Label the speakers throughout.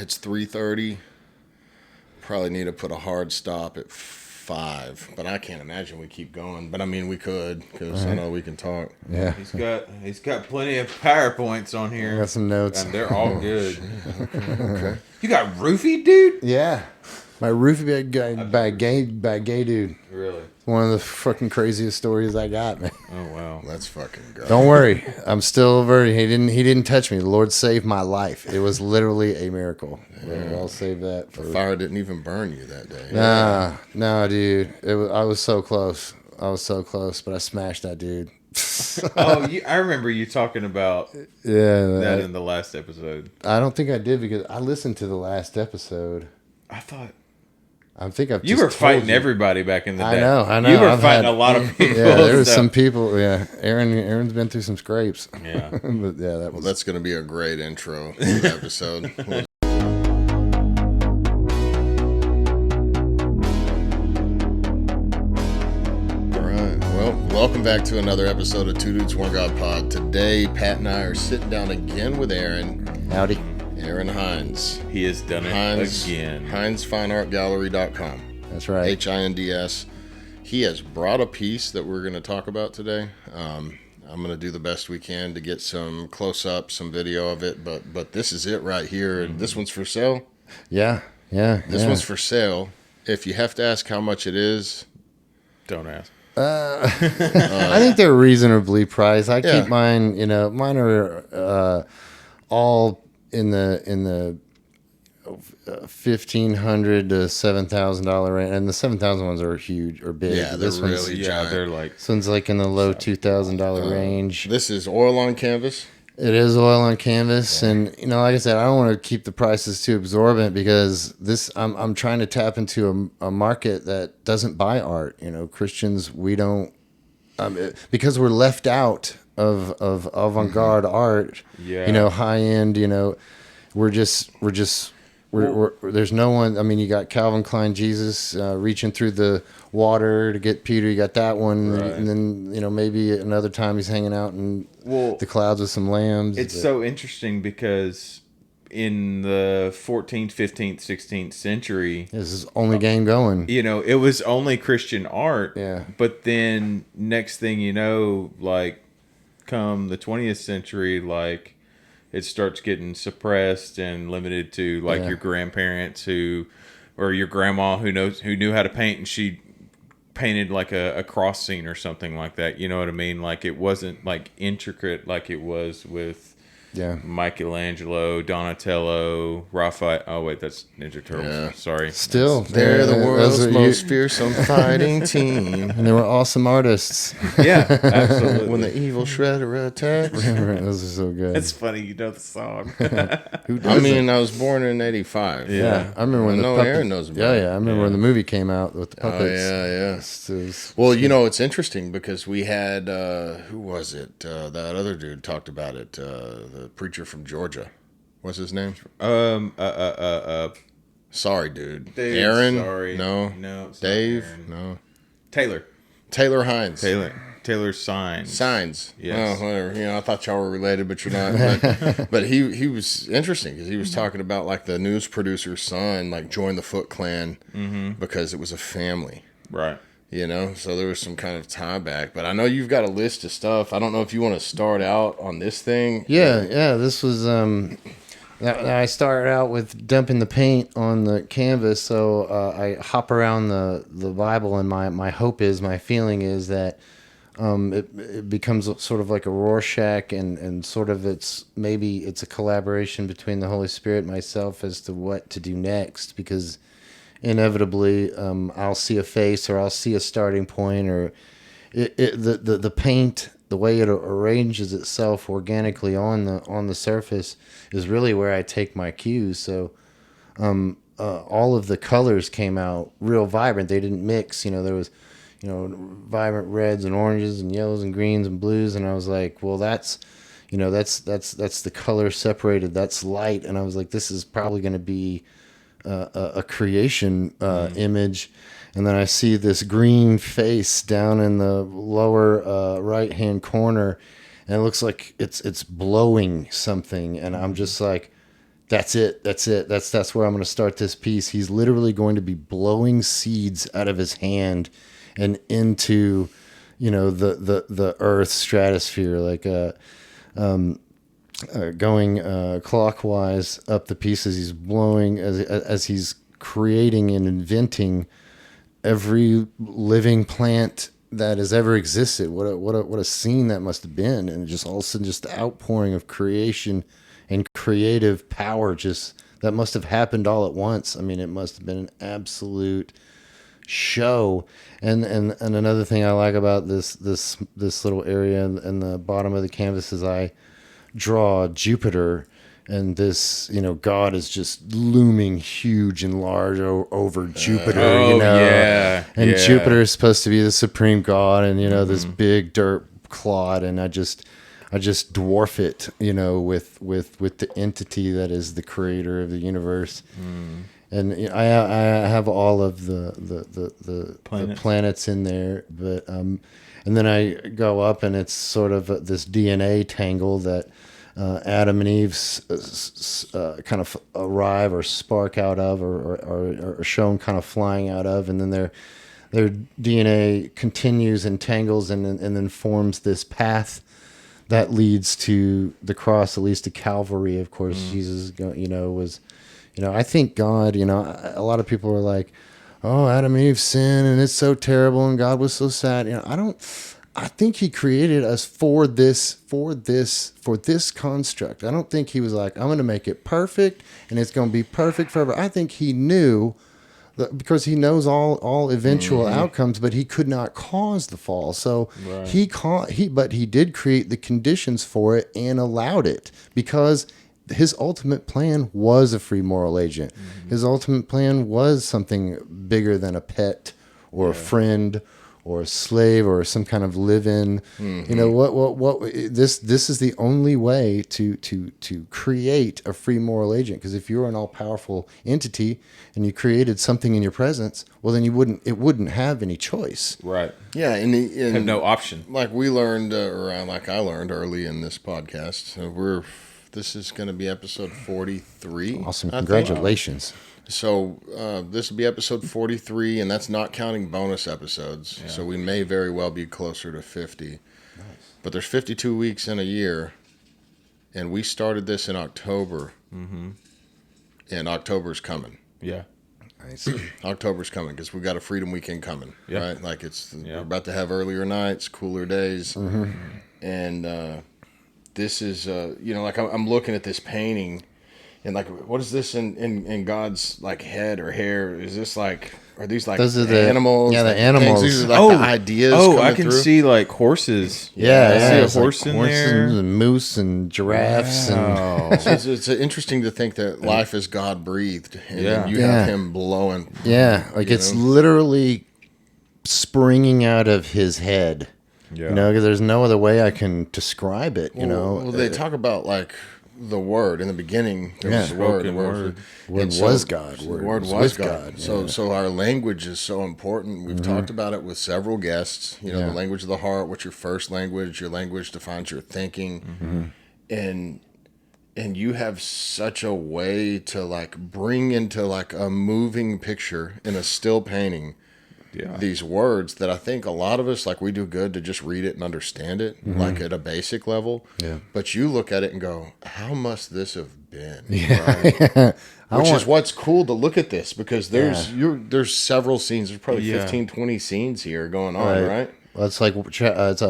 Speaker 1: It's 3:30. Probably need to put a hard stop at 5, but I can't imagine we keep going. But I mean, we could because I know we can talk.
Speaker 2: Yeah.
Speaker 3: He's got plenty of PowerPoints on here.
Speaker 2: I got some notes.
Speaker 3: And they're all good.
Speaker 1: Okay.
Speaker 3: You got roofied, dude?
Speaker 2: Yeah. My roofie by a gay dude.
Speaker 3: Really?
Speaker 2: One of the fucking craziest stories I got, man.
Speaker 3: Oh wow.
Speaker 1: Let's fucking go.
Speaker 2: Don't worry, I'm still a virgin. He didn't touch me. The Lord saved my life. It was literally a miracle. Yeah. I'll save that.
Speaker 1: The fire didn't even burn you that day.
Speaker 2: Nah, dude. I was so close. But I smashed that dude.
Speaker 3: I remember you talking about that in the last episode.
Speaker 2: I don't think I did because I listened to the last episode. I think
Speaker 3: you were fighting everybody back in the day.
Speaker 2: I know.
Speaker 3: You were fighting a lot of people.
Speaker 2: Yeah, there was some people. Yeah, Aaron's been through some scrapes.
Speaker 3: Yeah,
Speaker 2: but yeah,
Speaker 1: that's going to be a great intro to the episode. All right. Well, welcome back to another episode of Two Dudes One God Pod. Today, Pat and I are sitting down again with Aaron.
Speaker 2: Howdy.
Speaker 1: Aaron Hinds.
Speaker 3: He has done it again.
Speaker 1: HindsFineArtGallery.com.
Speaker 2: That's right.
Speaker 1: HINDS. He has brought a piece that we're going to talk about today. I'm going to do the best we can to get some close-up, some video of it, but this is it right here. Mm-hmm. This one's for sale.
Speaker 2: Yeah.
Speaker 1: This one's for sale. If you have to ask how much it is,
Speaker 3: don't ask.
Speaker 2: I think they're reasonably priced. I keep mine. Mine are all in the $1,500 to $7,000 range, and the $7,000 ones are huge or big.
Speaker 1: Yeah, they're really giant.
Speaker 3: They're like
Speaker 2: this one's like in the low $2,000 range.
Speaker 1: This is oil on canvas.
Speaker 2: It is oil on canvas, and like I said, I don't want to keep the prices too exorbitant because I'm trying to tap into a market that doesn't buy art. Christians, we don't because we're left out of avant-garde art.
Speaker 3: Yeah.
Speaker 2: High end. We're there's no one. I mean, you got Calvin Klein Jesus reaching through the water to get Peter. You got that one, right. And then maybe another time he's hanging out in the clouds with some lambs.
Speaker 3: It's so interesting because in the 14th, 15th, 16th century,
Speaker 2: this is only game going.
Speaker 3: It was only Christian art.
Speaker 2: Yeah.
Speaker 3: But then next thing you know, like come the 20th century, like. It starts getting suppressed and limited to your grandparents or your grandma who knew how to paint, and she painted like a cross scene or something like that. You know what I mean? Like it wasn't like intricate like it was with Michelangelo, Donatello, Raphael. Oh wait, that's Ninja Turtles. Yeah. Sorry.
Speaker 2: Still,
Speaker 1: they're the world's most fearsome fighting team,
Speaker 2: and they were awesome artists.
Speaker 3: Yeah, absolutely.
Speaker 1: When the evil Shredder attacks,
Speaker 2: those are so good.
Speaker 3: It's funny, you know the song.
Speaker 1: I was born in '85.
Speaker 2: Yeah, I remember when
Speaker 1: Aaron knows about it.
Speaker 2: I remember when the movie came out with the puppets.
Speaker 1: Oh yeah. Well, it's interesting because we had who was it? That other dude talked about it. The preacher from Georgia. What's his name? Sorry, dude.
Speaker 3: Dave,
Speaker 1: Aaron?
Speaker 3: Sorry.
Speaker 1: No.
Speaker 3: It's
Speaker 1: Dave?
Speaker 3: No.
Speaker 1: Taylor Hinds.
Speaker 3: Taylor Signs.
Speaker 1: Yes. Oh, whatever. I thought y'all were related, but you're not. But he was interesting because he was talking about like the news producer's son like joined the Foot Clan because it was a family.
Speaker 3: Right.
Speaker 1: So there was some kind of tie back. But I know you've got a list of stuff. I don't know if you want to start out on this thing.
Speaker 2: Yeah. This was I started out with dumping the paint on the canvas, so I hop around the Bible, and my hope is, my feeling is that it becomes sort of like a Rorschach, and sort of it's a collaboration between the Holy Spirit and myself as to what to do next, because inevitably I'll see a face, or I'll see a starting point, or the paint, the way it arranges itself organically on the surface is really where I take my cues. So all of the colors came out real vibrant. They didn't mix. There was vibrant reds and oranges and yellows and greens and blues, and I was like, well, that's the color separated. That's light, and I was like, this is probably going to be a creation image. And then I see this green face down in the lower right-hand corner, and it looks like it's blowing something. And I'm just like, That's it. That's where I'm going to start this piece. He's literally going to be blowing seeds out of his hand and into, the Earth's stratosphere, like going clockwise up the pieces. He's blowing as he's creating and inventing every living plant that has ever existed. What a scene that must have been, and just all of a sudden, just the outpouring of creation and creative power, just that must have happened all at once. I mean, it must have been an absolute show. And another thing I like about this little area in the bottom of the canvas is I draw Jupiter, and this, God is just looming huge and large over Jupiter, and Jupiter is supposed to be the supreme God, and this big dirt clod, and I just dwarf it, with the entity that is the creator of the universe. And I have all of the planets in there, but and then I go up, and it's sort of this DNA tangle that Adam and Eve kind of arrive or spark out of, or are shown kind of flying out of, and then their DNA continues and tangles and then forms this path that leads to the cross, that leads to Calvary. Of course, Jesus, was, I think God, a lot of people are like, oh, Adam and Eve sinned and it's so terrible and God was so sad. I think he created us for this construct. I don't think he was like, I'm going to make it perfect and it's going to be perfect forever. I think he knew that, because he knows all eventual outcomes, but he could not cause the fall. So but he did create the conditions for it and allowed it, because his ultimate plan was a free moral agent. His ultimate plan was something bigger than a pet or a friend or a slave or some kind of live-in. This is the only way to create a free moral agent. Because if you're an all-powerful entity and you created something in your presence, well, then it wouldn't have any choice.
Speaker 3: Right.
Speaker 1: Yeah,
Speaker 3: have no option.
Speaker 1: Like we learned, like I learned early in this podcast. This is going to be episode 43.
Speaker 2: Awesome! Congratulations.
Speaker 1: So this will be episode 43, and that's not counting bonus episodes. Yeah. So we may very well be closer to 50. Nice. But there's 52 weeks in a year, and we started this in October. And October's coming.
Speaker 3: Yeah.
Speaker 1: Nice. October's coming because we got a Freedom Weekend coming, right? Like we're about to have earlier nights, cooler days, and this is like I'm looking at this painting. And like, what is this in God's like head or hair? Is this like, are these like
Speaker 2: those are the
Speaker 1: animals?
Speaker 2: Yeah, the animals.
Speaker 1: These are like the ideas.
Speaker 3: I can see like horses.
Speaker 2: I
Speaker 3: see a horse in there,
Speaker 2: and moose and giraffes.
Speaker 1: Wow. And it's interesting to think that life is God breathed, and then you have Him blowing.
Speaker 2: Yeah, like it's literally springing out of His head. Yeah, because there's no other way I can describe it.
Speaker 1: Well, they talk about like the Word in the beginning. There was the Word. The Word
Speaker 2: was God.
Speaker 1: The Word was God. So our language is so important. We've talked about it with several guests. The language of the heart. What's your first language? Your language defines your thinking, and you have such a way to like bring into like a moving picture in a still painting. These words that I think a lot of us, like, we do good to just read it and understand it, like at a basic level. Yeah. But you look at it and go, how must this have been? Right? Which is what's cool to look at this, because there's several scenes. There's probably 15, 20 scenes here going on, right?
Speaker 2: Well, it's like it's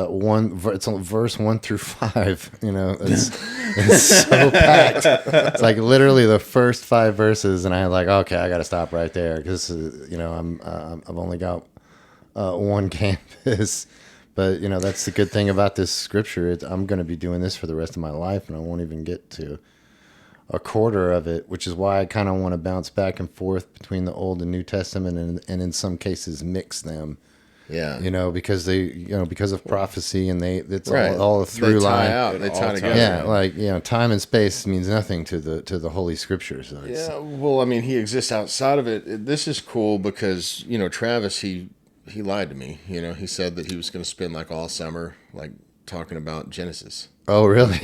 Speaker 2: verse 1 through 5. It's so packed. It's like literally the first 5 verses, and I'm like, okay, I got to stop right there because I've only got one canvas. But that's the good thing about this scripture. I'm going to be doing this for the rest of my life, and I won't even get to a quarter of it, which is why I kind of want to bounce back and forth between the Old and New Testament, and in some cases mix them. Yeah, because because of prophecy, and it's all a through line.
Speaker 1: They tie together.
Speaker 2: Yeah, like time and space means nothing to the Holy Scripture. So
Speaker 1: well, I mean, he exists outside of it. This is cool because Travis, he lied to me. He said that he was going to spend like all summer like talking about Genesis.
Speaker 2: Oh, really?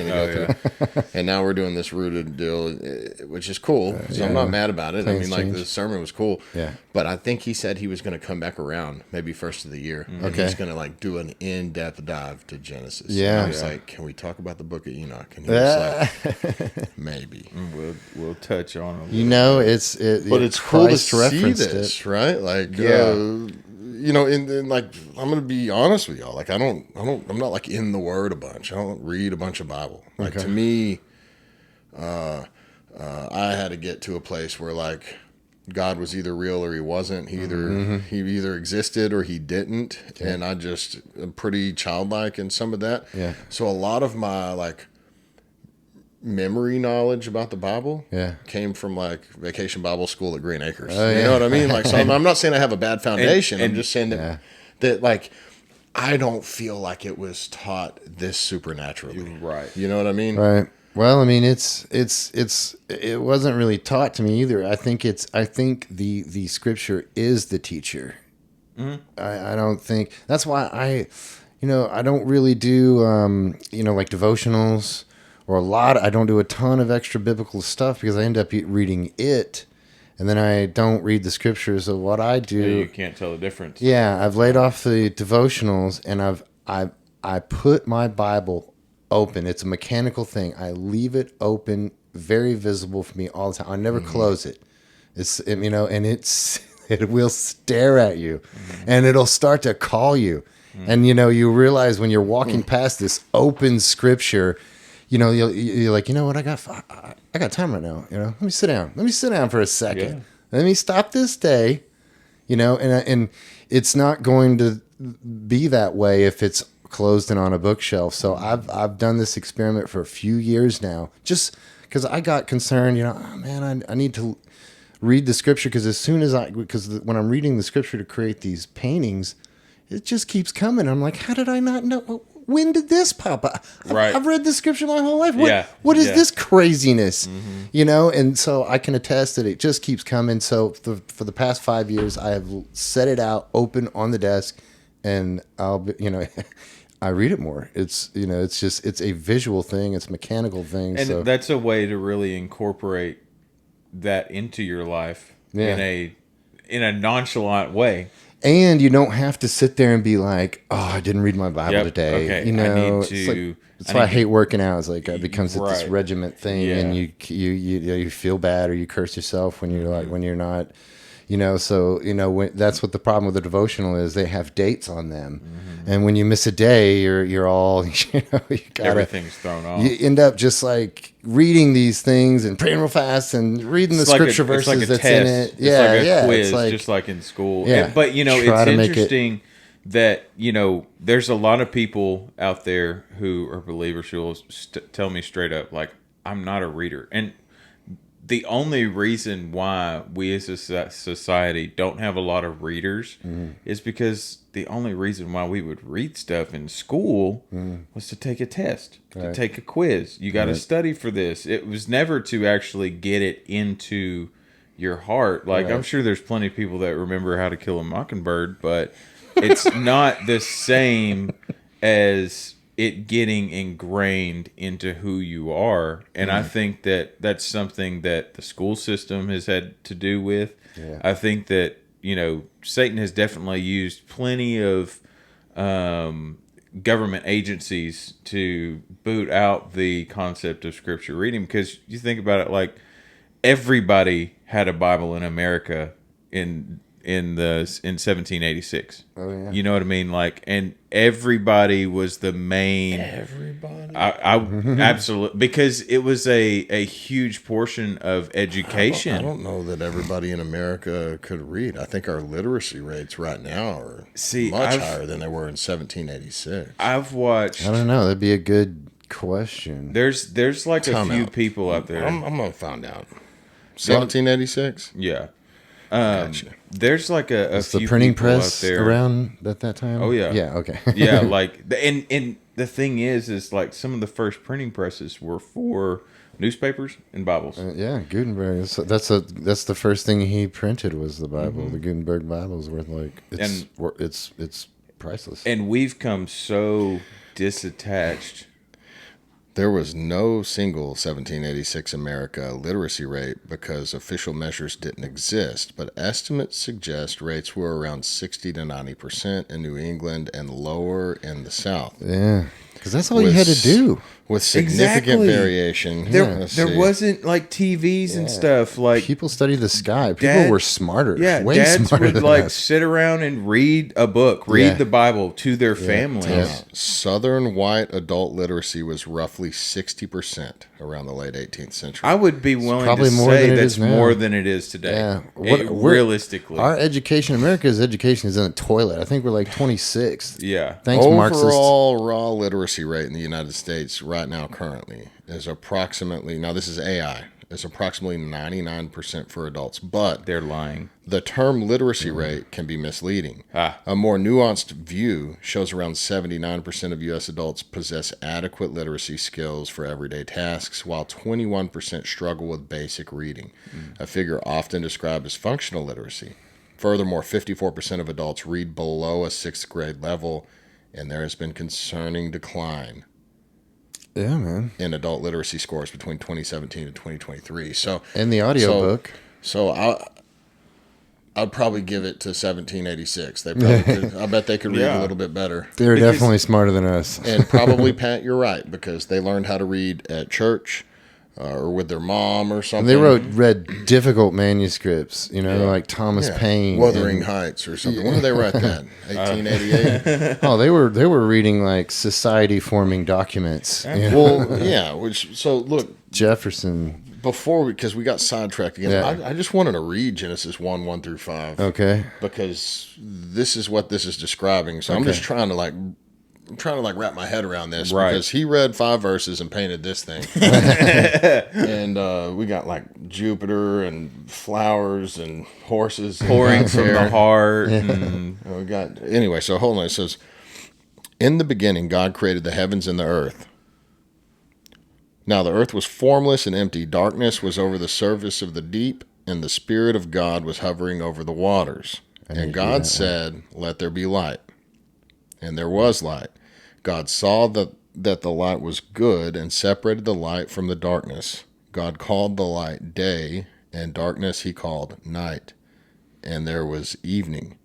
Speaker 1: And now we're doing this rooted deal, which is cool. So I'm not mad about it. I mean, like
Speaker 2: change.
Speaker 1: the sermon was cool.
Speaker 2: Yeah.
Speaker 1: But I think he said he was going to come back around maybe first of the year. And he's going to like do an in-depth dive to Genesis.
Speaker 2: Yeah.
Speaker 1: And I was like, can we talk about the book of Enoch? And he was like, maybe.
Speaker 3: We'll touch on it.
Speaker 1: But it's cool to
Speaker 2: Christ
Speaker 1: see
Speaker 2: referenced
Speaker 1: this, right? Like,
Speaker 3: Yeah.
Speaker 1: you know, and like, I'm gonna be honest with y'all. Like, I'm not like in the Word a bunch. I don't read a bunch of Bible. Like to me, I had to get to a place where like God was either real or he wasn't. He either existed or he didn't, and I just am pretty childlike in some of that.
Speaker 2: Yeah.
Speaker 1: So a lot of my like memory knowledge about the Bible came from like Vacation Bible School at Green Acres. You know what I mean? Like, so I'm not saying I have a bad foundation. I'm just saying that like I don't feel like it was taught this supernaturally.
Speaker 3: Right.
Speaker 1: You know what I mean?
Speaker 2: Right. Well, I mean, it wasn't really taught to me either. I think the scripture is the teacher. Mm-hmm. I don't think that's why I don't really do like devotionals. Or I don't do a ton of extra biblical stuff because I end up reading it, and then I don't read the scriptures. So what I do,
Speaker 3: you can't tell the difference.
Speaker 2: Yeah, I've laid off the devotionals, and I put my Bible open. It's a mechanical thing. I leave it open, very visible for me all the time. I never close it. And it will stare at you, and it'll start to call you, and you realize when you're walking past this open scripture. You're like, you know what? I got time right now. Let me sit down. Let me sit down for a second. Yeah. Let me stop this day. And it's not going to be that way if it's closed and on a bookshelf. So I've done this experiment for a few years now, just because I got concerned. Oh man, I need to read the scripture because when I'm reading the scripture to create these paintings, it just keeps coming. I'm like, how did I not know? When did this pop up?
Speaker 3: Right.
Speaker 2: I've read the scripture my whole life. What is this craziness? And so I can attest that it just keeps coming. So for the past 5 years, I have set it out open on the desk, and I read it more. It's a visual thing. It's a mechanical thing.
Speaker 3: And that's a way to really incorporate that into your life in a nonchalant way.
Speaker 2: And you don't have to sit there and be like, "Oh, I didn't read my Bible today."
Speaker 3: Okay.
Speaker 2: That's why I hate working out. It's like it becomes this regiment thing, and you feel bad or you curse yourself when you're when you're not, So that's what the problem with the devotional is. They have dates on them, and when you miss a day, you're all
Speaker 3: everything's thrown off.
Speaker 2: You end up just like reading these things and praying real fast and reading the scripture verses that's in it.
Speaker 3: It's like a quiz, just like in school.
Speaker 2: Yeah,
Speaker 3: but it's interesting that there's a lot of people out there who are believers who will tell me straight up, like, I'm not a reader. And the only reason why we as a society don't have a lot of readers is because the only reason why we would read stuff in school was to take a test, to take a quiz. You got to study for this. It was never to actually get it into your heart. Like, I'm sure there's plenty of people that remember How to Kill a Mockingbird, but it's not the same as it getting ingrained into who you are. And I think that that's something that the school system has had to do with. Yeah. I think that, Satan has definitely used plenty of government agencies to boot out the concept of scripture reading, because you think about it, like, everybody had a Bible in America in 1786.
Speaker 2: Oh yeah.
Speaker 3: You know what I mean? Like, and everybody was the main.
Speaker 1: Everybody.
Speaker 3: I absolutely, because it was a huge portion of education.
Speaker 1: I don't know that everybody in America could read. I think our literacy rates right now are much higher than they were in 1786.
Speaker 3: I've watched.
Speaker 2: I don't know. That'd be a good question.
Speaker 3: There's like a few people out there.
Speaker 1: I'm gonna find out. 1786.
Speaker 3: Yeah. There's like a few
Speaker 2: the printing
Speaker 3: people
Speaker 2: press
Speaker 3: out there
Speaker 2: around at that time.
Speaker 3: Oh yeah,
Speaker 2: yeah, okay,
Speaker 3: yeah. Like, and the thing is like some of the first printing presses were for newspapers and Bibles.
Speaker 2: Yeah, Gutenberg. That's the first thing he printed was the Bible. The Gutenberg Bible is worth it's priceless.
Speaker 3: And we've come so disattached
Speaker 1: There was no single 1786 America literacy rate because official measures didn't exist, but estimates suggest rates were around 60 to 90% in New England and lower in the South.
Speaker 2: Yeah, because that's all you had to do.
Speaker 1: With significant variation.
Speaker 3: There wasn't like TVs and stuff. Like
Speaker 2: people studied the sky. People were smarter.
Speaker 3: Yeah,
Speaker 2: way
Speaker 3: dads
Speaker 2: smarter
Speaker 3: would
Speaker 2: than
Speaker 3: like
Speaker 2: us.
Speaker 3: sit around and read a book, read the Bible to their families.
Speaker 1: Southern white adult literacy was roughly 60% around the late 18th century.
Speaker 3: I would be willing
Speaker 2: probably
Speaker 3: to
Speaker 2: more
Speaker 3: say
Speaker 2: than it
Speaker 3: that's
Speaker 2: is now.
Speaker 3: more than it is today.
Speaker 2: Yeah.
Speaker 3: Realistically.
Speaker 2: Our education, America's education is in the toilet. I think we're like 26th.
Speaker 3: Yeah.
Speaker 2: Thanks, Marxist.
Speaker 1: Overall raw literacy rate in the United States right now currently is approximately, now this is AI, is approximately 99% for adults, but
Speaker 3: They're lying.
Speaker 1: the term literacy rate can be misleading.
Speaker 3: Ah.
Speaker 1: A more nuanced view shows around 79% of U.S. adults possess adequate literacy skills for everyday tasks, while 21% struggle with basic reading, a figure often described as functional literacy. Furthermore, 54% of adults read below a 6th grade level, and there has been concerning decline
Speaker 2: Yeah, man.
Speaker 1: in adult literacy scores between 2017 and 2023. So
Speaker 2: In the audiobook.
Speaker 1: So I'd probably give it to 1786. They probably could, I bet they could read a little bit better.
Speaker 2: They're definitely smarter than us.
Speaker 1: And probably, Pat, you're right, because they learned how to read at church or with their mom or something.
Speaker 2: They read difficult manuscripts, like Thomas Paine.
Speaker 1: Wuthering Heights or something. When did they write that? 1888?
Speaker 2: Oh, they were reading like society forming documents.
Speaker 1: Well, yeah. Look,
Speaker 2: Jefferson.
Speaker 1: because we got sidetracked again, I just wanted to read Genesis 1 through 5.
Speaker 2: Okay.
Speaker 1: Because this is what this is describing. So I'm just trying to wrap my head around this, because he read 5 verses and painted this thing. And we got like Jupiter and flowers and horses
Speaker 3: Pouring from the heart.
Speaker 1: Anyway, so hold on. It says, in the beginning, God created the heavens and the earth. Now the earth was formless and empty. Darkness was over the surface of the deep, and the Spirit of God was hovering over the waters. And God said, let there be light. And there was light. God saw that the light was good and separated the light from the darkness. God called the light day, and darkness he called night. And there was evening,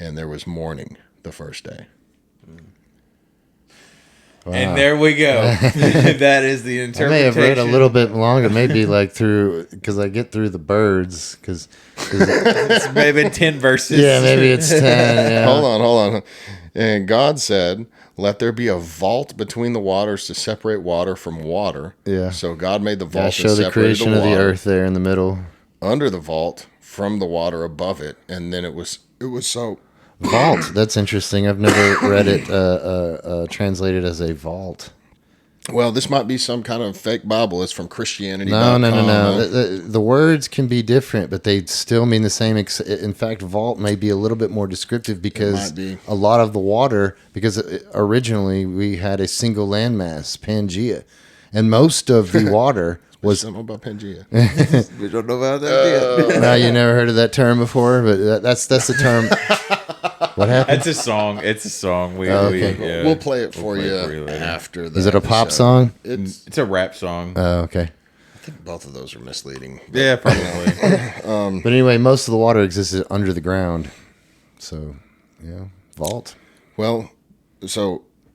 Speaker 1: and there was morning the first day.
Speaker 3: Wow. And there we go. That is the interpretation.
Speaker 2: I may have read a little bit longer, maybe because I get through the birds, because
Speaker 3: it's maybe 10 verses.
Speaker 2: Yeah, maybe it's 10. Yeah.
Speaker 1: Hold on. And God said, let there be a vault between the waters to separate water from water.
Speaker 2: Yeah.
Speaker 1: So God made the vault and
Speaker 2: show the
Speaker 1: separated
Speaker 2: creation
Speaker 1: the
Speaker 2: of the
Speaker 1: water
Speaker 2: earth there in the middle.
Speaker 1: under the vault from the water above it, and then it was so.
Speaker 2: Vault. That's interesting. I've never read it translated as a vault.
Speaker 1: Well, this might be some kind of fake Bible. It's from Christianity.
Speaker 2: No. The words can be different, but they still mean the same. In fact, vault may be a little bit more descriptive because a lot of the water, because originally we had a single landmass, Pangea, and most of the water was
Speaker 1: something about Pangea.
Speaker 3: We don't know about that yet.
Speaker 2: No, you never heard of that term before, but that's the term. What happened?
Speaker 3: It's a song.
Speaker 2: Okay.
Speaker 1: We'll play it for you after that.
Speaker 2: Is it a pop song?
Speaker 3: It's a rap song.
Speaker 2: Oh, okay.
Speaker 1: I think both of those are misleading.
Speaker 3: Yeah, probably.
Speaker 2: But anyway, most of the water existed under the ground. So, yeah, vault.
Speaker 1: Well,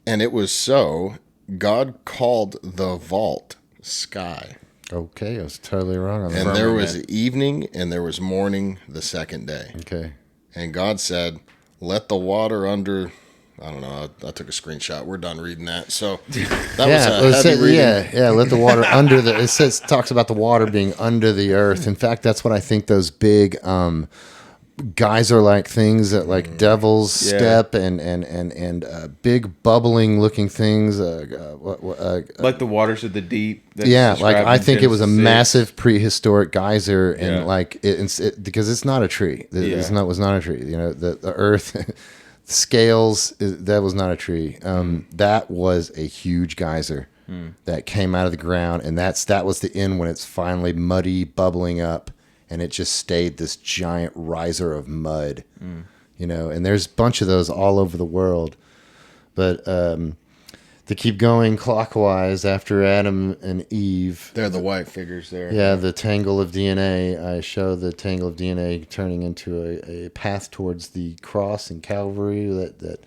Speaker 1: and it was so, God called the vault sky.
Speaker 2: Okay, I was totally wrong on that.
Speaker 1: And there was evening and there was morning the second day.
Speaker 2: Okay.
Speaker 1: And God said, let the water under... I don't know. I took a screenshot. We're done reading that. So that was a heavy reading.
Speaker 2: Yeah. Let the water under the... It talks about the water being under the earth. In fact, that's what I think those big geyser-like things that like Devil's Step and big bubbling looking things.
Speaker 3: Like the waters of the deep.
Speaker 2: Yeah, like I think it was a massive prehistoric geyser, and because it's not a tree. It was not a tree. The earth... Scales, that was not a tree. That was a huge geyser that came out of the ground, and that was the end when it's finally muddy, bubbling up, and it just stayed this giant riser of mud. And there's a bunch of those all over the world. But to keep going clockwise after Adam and Eve.
Speaker 1: They're the white figures there.
Speaker 2: Yeah, the tangle of DNA. I show the tangle of DNA turning into a path towards the cross and Calvary. That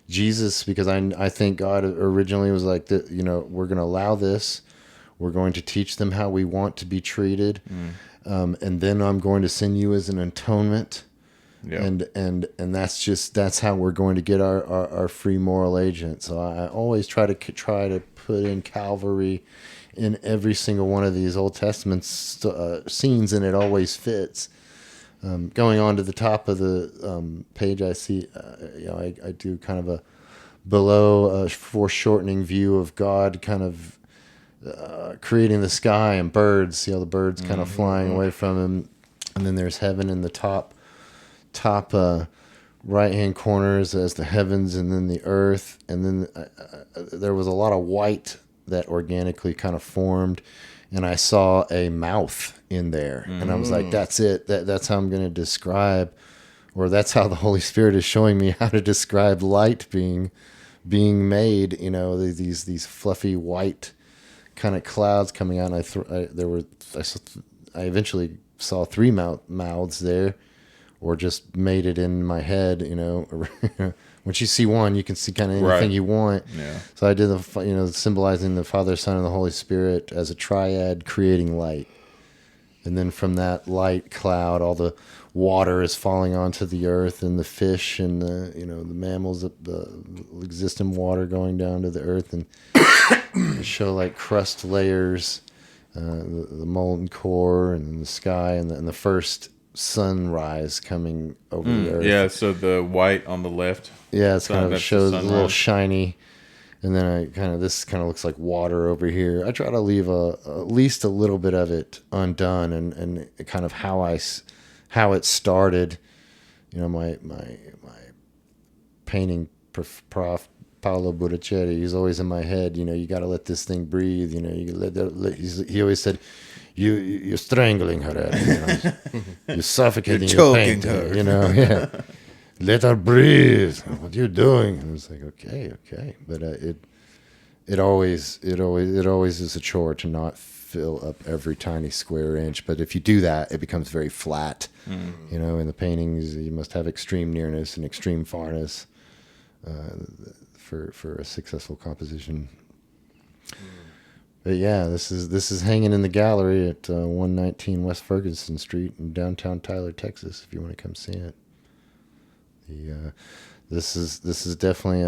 Speaker 2: Jesus, because I think God originally was like, we're going to allow this. We're going to teach them how we want to be treated. And then I'm going to send you as an atonement. Yep. And that's how we're going to get our free moral agent. So I always try to put in Calvary in every single one of these Old Testament scenes, and it always fits. Going on to the top of the page, I see, I do kind of a below foreshortening view of God, kind of creating the sky and birds. See all the birds kind of flying away from him, and then there's heaven in the top right hand corners as the heavens, and then the earth, and then there was a lot of white that organically kind of formed, and I saw a mouth in there, and I was like, that's it. That's how I'm going to describe, or that's how the Holy Spirit is showing me how to describe light being made. These fluffy white kind of clouds coming out. And I eventually saw three mouths there. Or just made it in my head, Once you see one, you can see kind of anything you want. Yeah. So I did symbolizing the Father, Son, and the Holy Spirit as a triad, creating light. And then from that light cloud, all the water is falling onto the earth, and the fish and the mammals exist in water going down to the earth, and show like crust layers, the molten core, and the sky, and the first sunrise coming over the earth.
Speaker 3: Yeah, so the white on the left.
Speaker 2: Yeah, it's kind of shows a little shiny, and then this kind of looks like water over here. I try to leave at least a little bit of it undone, and kind of how it started. My painting prof Paolo Burrichelli, he's always in my head. You got to let this thing breathe. He always said, You're strangling her, You're suffocating your painting, Yeah. Let her breathe. What are you doing? And I was like, okay. But it always is a chore to not fill up every tiny square inch. But if you do that, it becomes very flat. In the paintings, you must have extreme nearness and extreme farness for a successful composition. But yeah, this is hanging in the gallery at 119 West Ferguson Street in downtown Tyler, Texas. If you want to come see it, this is definitely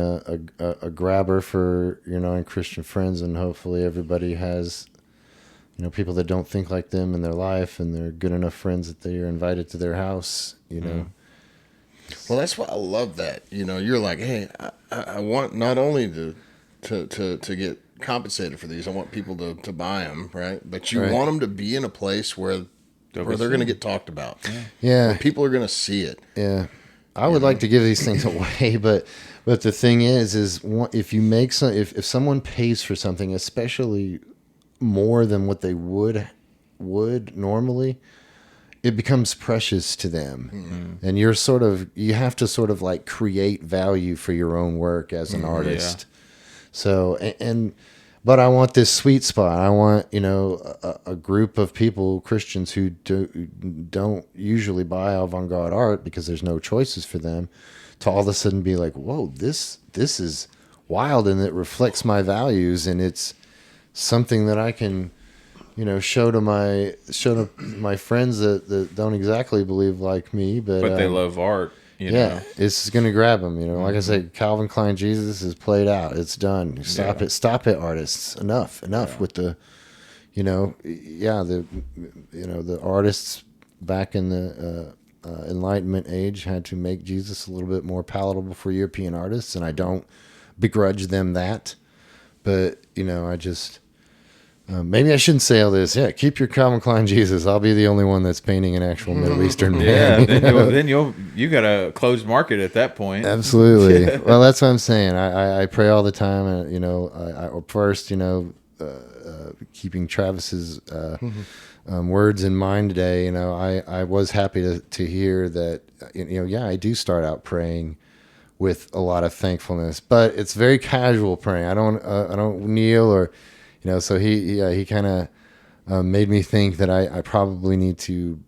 Speaker 2: a grabber for your non-Christian friends, and hopefully everybody has people that don't think like them in their life, and they're good enough friends that they are invited to their house.
Speaker 1: Well, that's why I love that. You're like, hey, I want not only to get compensated for these. I want people to buy them, right? But you want them to be in a place where they're going to get talked about.
Speaker 2: Yeah.
Speaker 1: Where people are going to see it.
Speaker 2: Yeah. I would like to give these things away, but the thing is if you make if someone pays for something, especially more than what they would normally, it becomes precious to them. And you have to sort of like create value for your own work as an artist. Yeah. So, but I want this sweet spot. I want, a group of people, Christians, who don't usually buy avant-garde art because there's no choices for them, to all of a sudden be like, whoa, this is wild, and it reflects my values, and it's something that I can, show to my friends that don't exactly believe like me, but
Speaker 3: they love art.
Speaker 2: It's going to grab them. Like I said, Calvin Klein Jesus is played out. It's done. Stop it, artists. Enough with the, the artists back in the Enlightenment age had to make Jesus a little bit more palatable for European artists, and I don't begrudge them that, but I just. Maybe I shouldn't say all this. Yeah, keep your Calvin Klein Jesus. I'll be the only one that's painting an actual Middle Eastern man.
Speaker 3: Then you got a closed market at that point.
Speaker 2: Absolutely. Well, that's what I'm saying. I pray all the time, and first, keeping Travis's words in mind today. I was happy to hear that. I do start out praying with a lot of thankfulness. But it's very casual praying. I don't kneel or, So he kind of made me think that I probably need to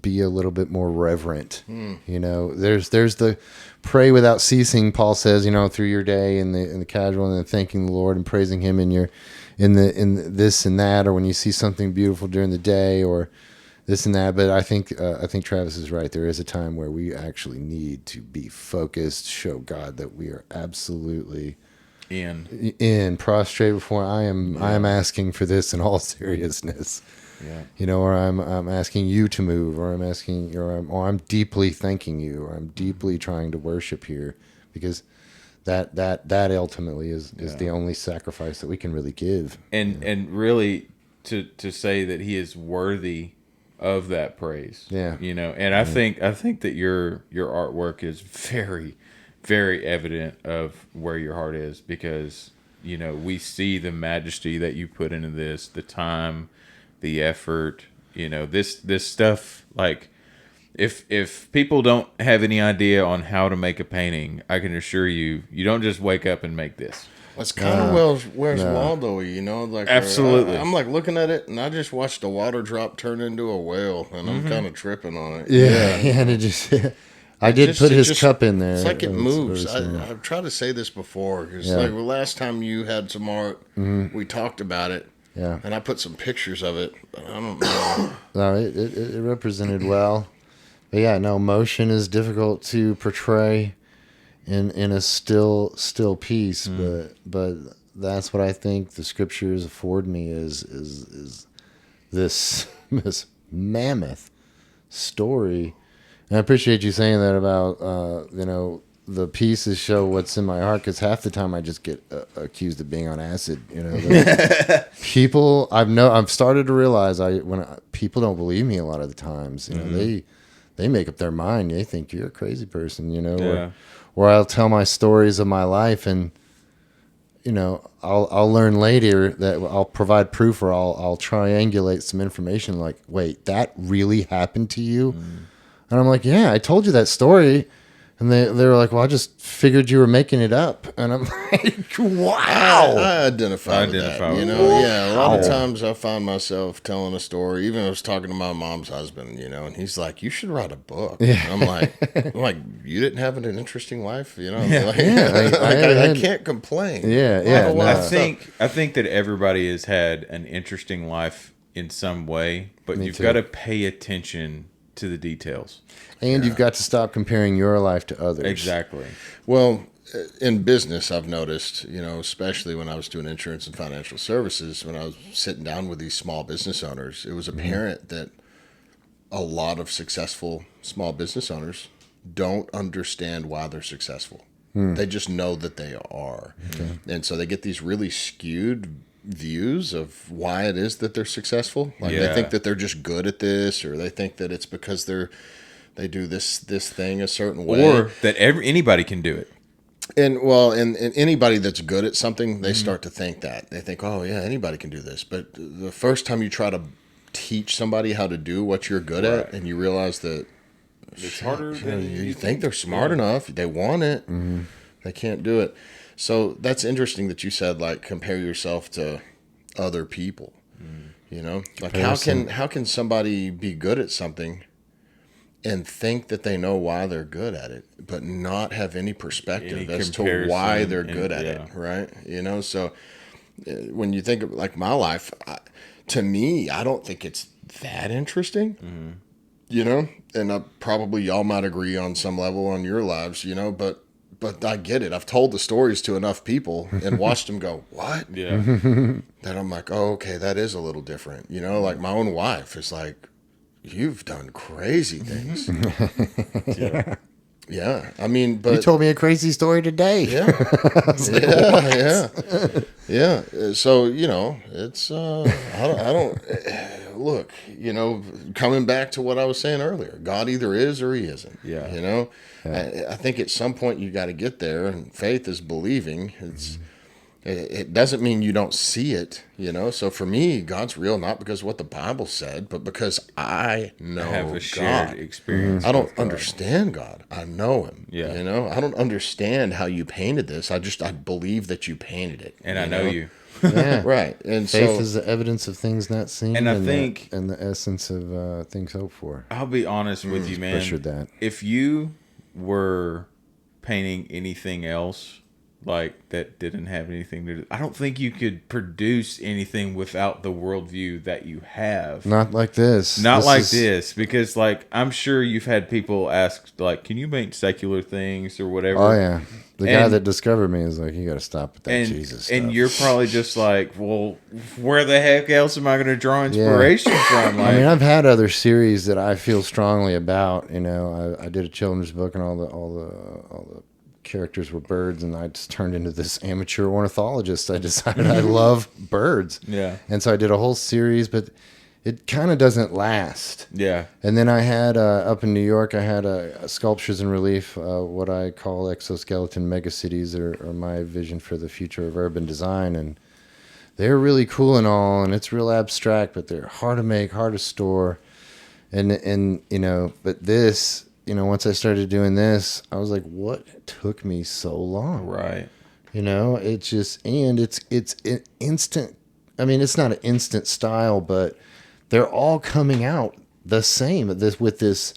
Speaker 2: be a little bit more reverent. There's the pray without ceasing. Paul says, through your day in the casual, and then thanking the Lord and praising Him in this and that, or when you see something beautiful during the day, or this and that. But I think Travis is right. There is a time where we actually need to be focused, show God that we are absolutely in prostrate before I am asking for this in all seriousness. Yeah. Or I'm asking you to move, or I'm deeply thanking you, or I'm deeply trying to worship here, because that ultimately is the only sacrifice that we can really give.
Speaker 3: And really to say that He is worthy of that praise.
Speaker 2: Yeah.
Speaker 3: And I think that your artwork is very, very evident of where your heart is, because we see the majesty that you put into this, the time, the effort, this stuff. Like, if people don't have any idea on how to make a painting, I can assure you, you don't just wake up and make this.
Speaker 1: That's kind of where's Waldo, like
Speaker 3: absolutely.
Speaker 1: I'm like looking at it, and I just watched a water drop turn into a whale, and I'm kind of tripping on it.
Speaker 2: Yeah, and it just. I did put his cup in there.
Speaker 1: It's like it moves. I've tried to say this before, because like the last time you had some art, we talked about it.
Speaker 2: Yeah,
Speaker 1: and I put some pictures of it, but I don't know.
Speaker 2: No, it represented well. But yeah, no, motion is difficult to portray in a still piece, but that's what I think the scriptures afford me is this mammoth story. And I appreciate you saying that about the pieces show what's in my heart, because half the time I just get accused of being on acid. People I've started to realize people don't believe me a lot of the times. They make up their mind. They think you're a crazy person. Or I'll tell my stories of my life, and I'll learn later that I'll provide proof, or I'll triangulate some information. Like, wait, that really happened to you? And I'm like, yeah, I told you that story. And they were like, well, I just figured you were making it up. And I'm like, wow.
Speaker 1: I identify with that. A lot of times I find myself telling a story. Even I was talking to my mom's husband, and he's like, you should write a book. Yeah. I'm like, you didn't have an interesting life, I can't complain.
Speaker 2: Yeah.
Speaker 3: I think that everybody has had an interesting life in some way, but you've got to pay attention to the details.
Speaker 2: And you've got to stop comparing your life to others.
Speaker 3: Exactly.
Speaker 1: Well, in business, I've noticed, especially when I was doing insurance and financial services, when I was sitting down with these small business owners, it was apparent that a lot of successful small business owners don't understand why they're successful. They just know that they are. Okay. And so they get these really skewed views of why it is that they're successful. Like they think that they're just good at this, or they think that it's because they do this thing a certain way,
Speaker 3: or that anybody can do it.
Speaker 1: And anybody that's good at something, they start to think that. They think, oh yeah, anybody can do this. But the first time you try to teach somebody how to do what you're good at, and you realize that
Speaker 3: it's harder than
Speaker 1: you think they're smart enough, they want it, they can't do it. So that's interesting that you said, like, compare yourself to other people. Like how can somebody be good at something and think that they know why they're good at it, but not have any perspective as to why they're good at it, right? So when you think of, like, my life, to me, I don't think it's that interesting, and probably y'all might agree on some level on your lives, but I get it. I've told the stories to enough people and watched them go, what?
Speaker 3: Yeah.
Speaker 1: That I'm like, oh, okay, that is a little different. Like my own wife is like, you've done crazy things. Yeah. I mean, but
Speaker 2: you told me a crazy story today.
Speaker 1: Yeah. Yeah. So, it's, I don't look, coming back to what I was saying earlier, God either is or he isn't. I think at some point you got to get there, and faith is believing. it doesn't mean you don't see it, So for me, God's real not because of what the Bible said, but because I know
Speaker 3: have a shared
Speaker 1: God.
Speaker 3: experience.
Speaker 1: I don't
Speaker 3: with God.
Speaker 1: understand God. I know Him.
Speaker 3: Yeah.
Speaker 1: I don't understand how you painted this. I believe that you painted it.
Speaker 3: And I know you.
Speaker 2: Yeah.
Speaker 1: Right. And
Speaker 2: Faith
Speaker 1: so
Speaker 2: is the evidence of things not seen,
Speaker 3: And I think-
Speaker 2: the essence of things hoped for.
Speaker 3: I'll be honest with you, man.
Speaker 2: Butchered that.
Speaker 3: If you were painting anything else, like that didn't have anything to do, I don't think you could produce anything without the worldview that you have.
Speaker 2: Not like this.
Speaker 3: Not like this, because like I'm sure you've had people ask, like, can you make secular things or whatever?
Speaker 2: Oh yeah, the guy
Speaker 3: And-
Speaker 2: that discovered me is like, you got to stop with that
Speaker 3: and
Speaker 2: Jesus stuff.
Speaker 3: and you're probably just like, well, where the heck else am I going to draw inspiration from? Like,
Speaker 2: I mean, I've had other series that I feel strongly about. I did a children's book, and all the characters were birds, and I just turned into this amateur ornithologist. I decided I love birds.
Speaker 3: Yeah.
Speaker 2: And so I did a whole series, but it kind of doesn't last.
Speaker 3: yeah,
Speaker 2: And then I had up in New York, I had sculptures in relief, what I call exoskeleton megacities, are my vision for the future of urban design, and they're really cool and all, and it's real abstract, but they're hard to make, hard to store, and but this. Once I started doing this, I was like, what took me so long?
Speaker 3: right.
Speaker 2: It's just, and it's an instant. I mean, it's not an instant style, but they're all coming out the same with this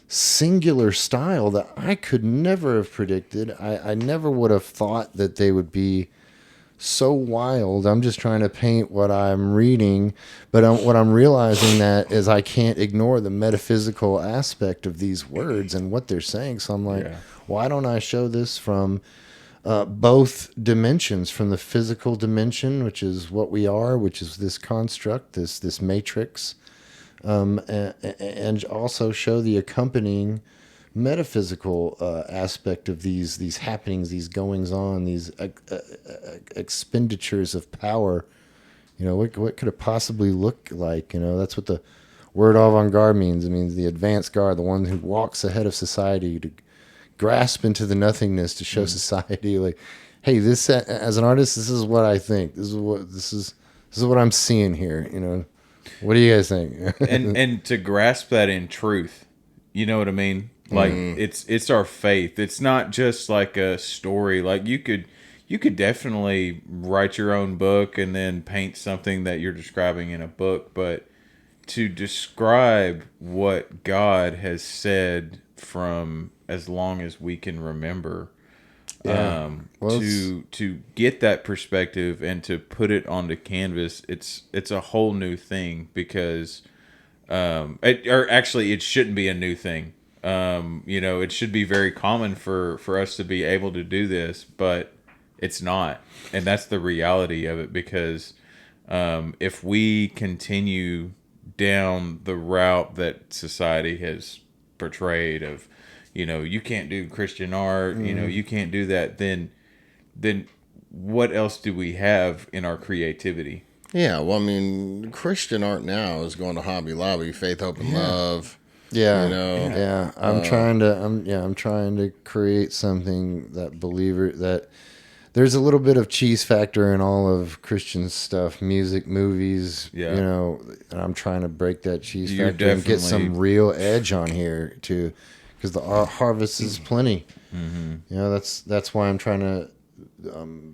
Speaker 2: singular style that I could never have predicted. I never would have thought that they would be so wild. I'm just trying to paint what I'm reading, but what I'm realizing that is I can't ignore the metaphysical aspect of these words and what they're saying. So I'm like, why don't I show this from both dimensions, from the physical dimension, which is what we are, which is this construct, this matrix, and also show the accompanying metaphysical aspect of these happenings, these goings on, these expenditures of power. What could it possibly look like? That's what the word avant-garde means. It means the advanced guard, the one who walks ahead of society to grasp into the nothingness, to show society, like, hey, this as an artist, this is what I think. This is what I'm seeing here. What do you guys think?
Speaker 3: and to grasp that in truth, you know what I mean? Like it's our faith. It's not just like a story. Like you could definitely write your own book and then paint something that you're describing in a book, but to describe what God has said from as long as we can remember, to get that perspective and to put it onto canvas, it's a whole new thing, because it shouldn't be a new thing. It should be very common for us to be able to do this, but it's not. And that's the reality of it, because if we continue down the route that society has portrayed of, you can't do Christian art, you can't do that, then what else do we have in our creativity?
Speaker 1: Yeah, well, I mean, Christian art now is going to Hobby Lobby, Faith, Hope, and Love.
Speaker 2: Yeah. I'm trying to create something that there's a little bit of cheese factor in all of Christian stuff, music, movies, and I'm trying to break that cheese factor and get some real edge on here too, because the harvest is plenty. Mm-hmm. That's why I'm trying to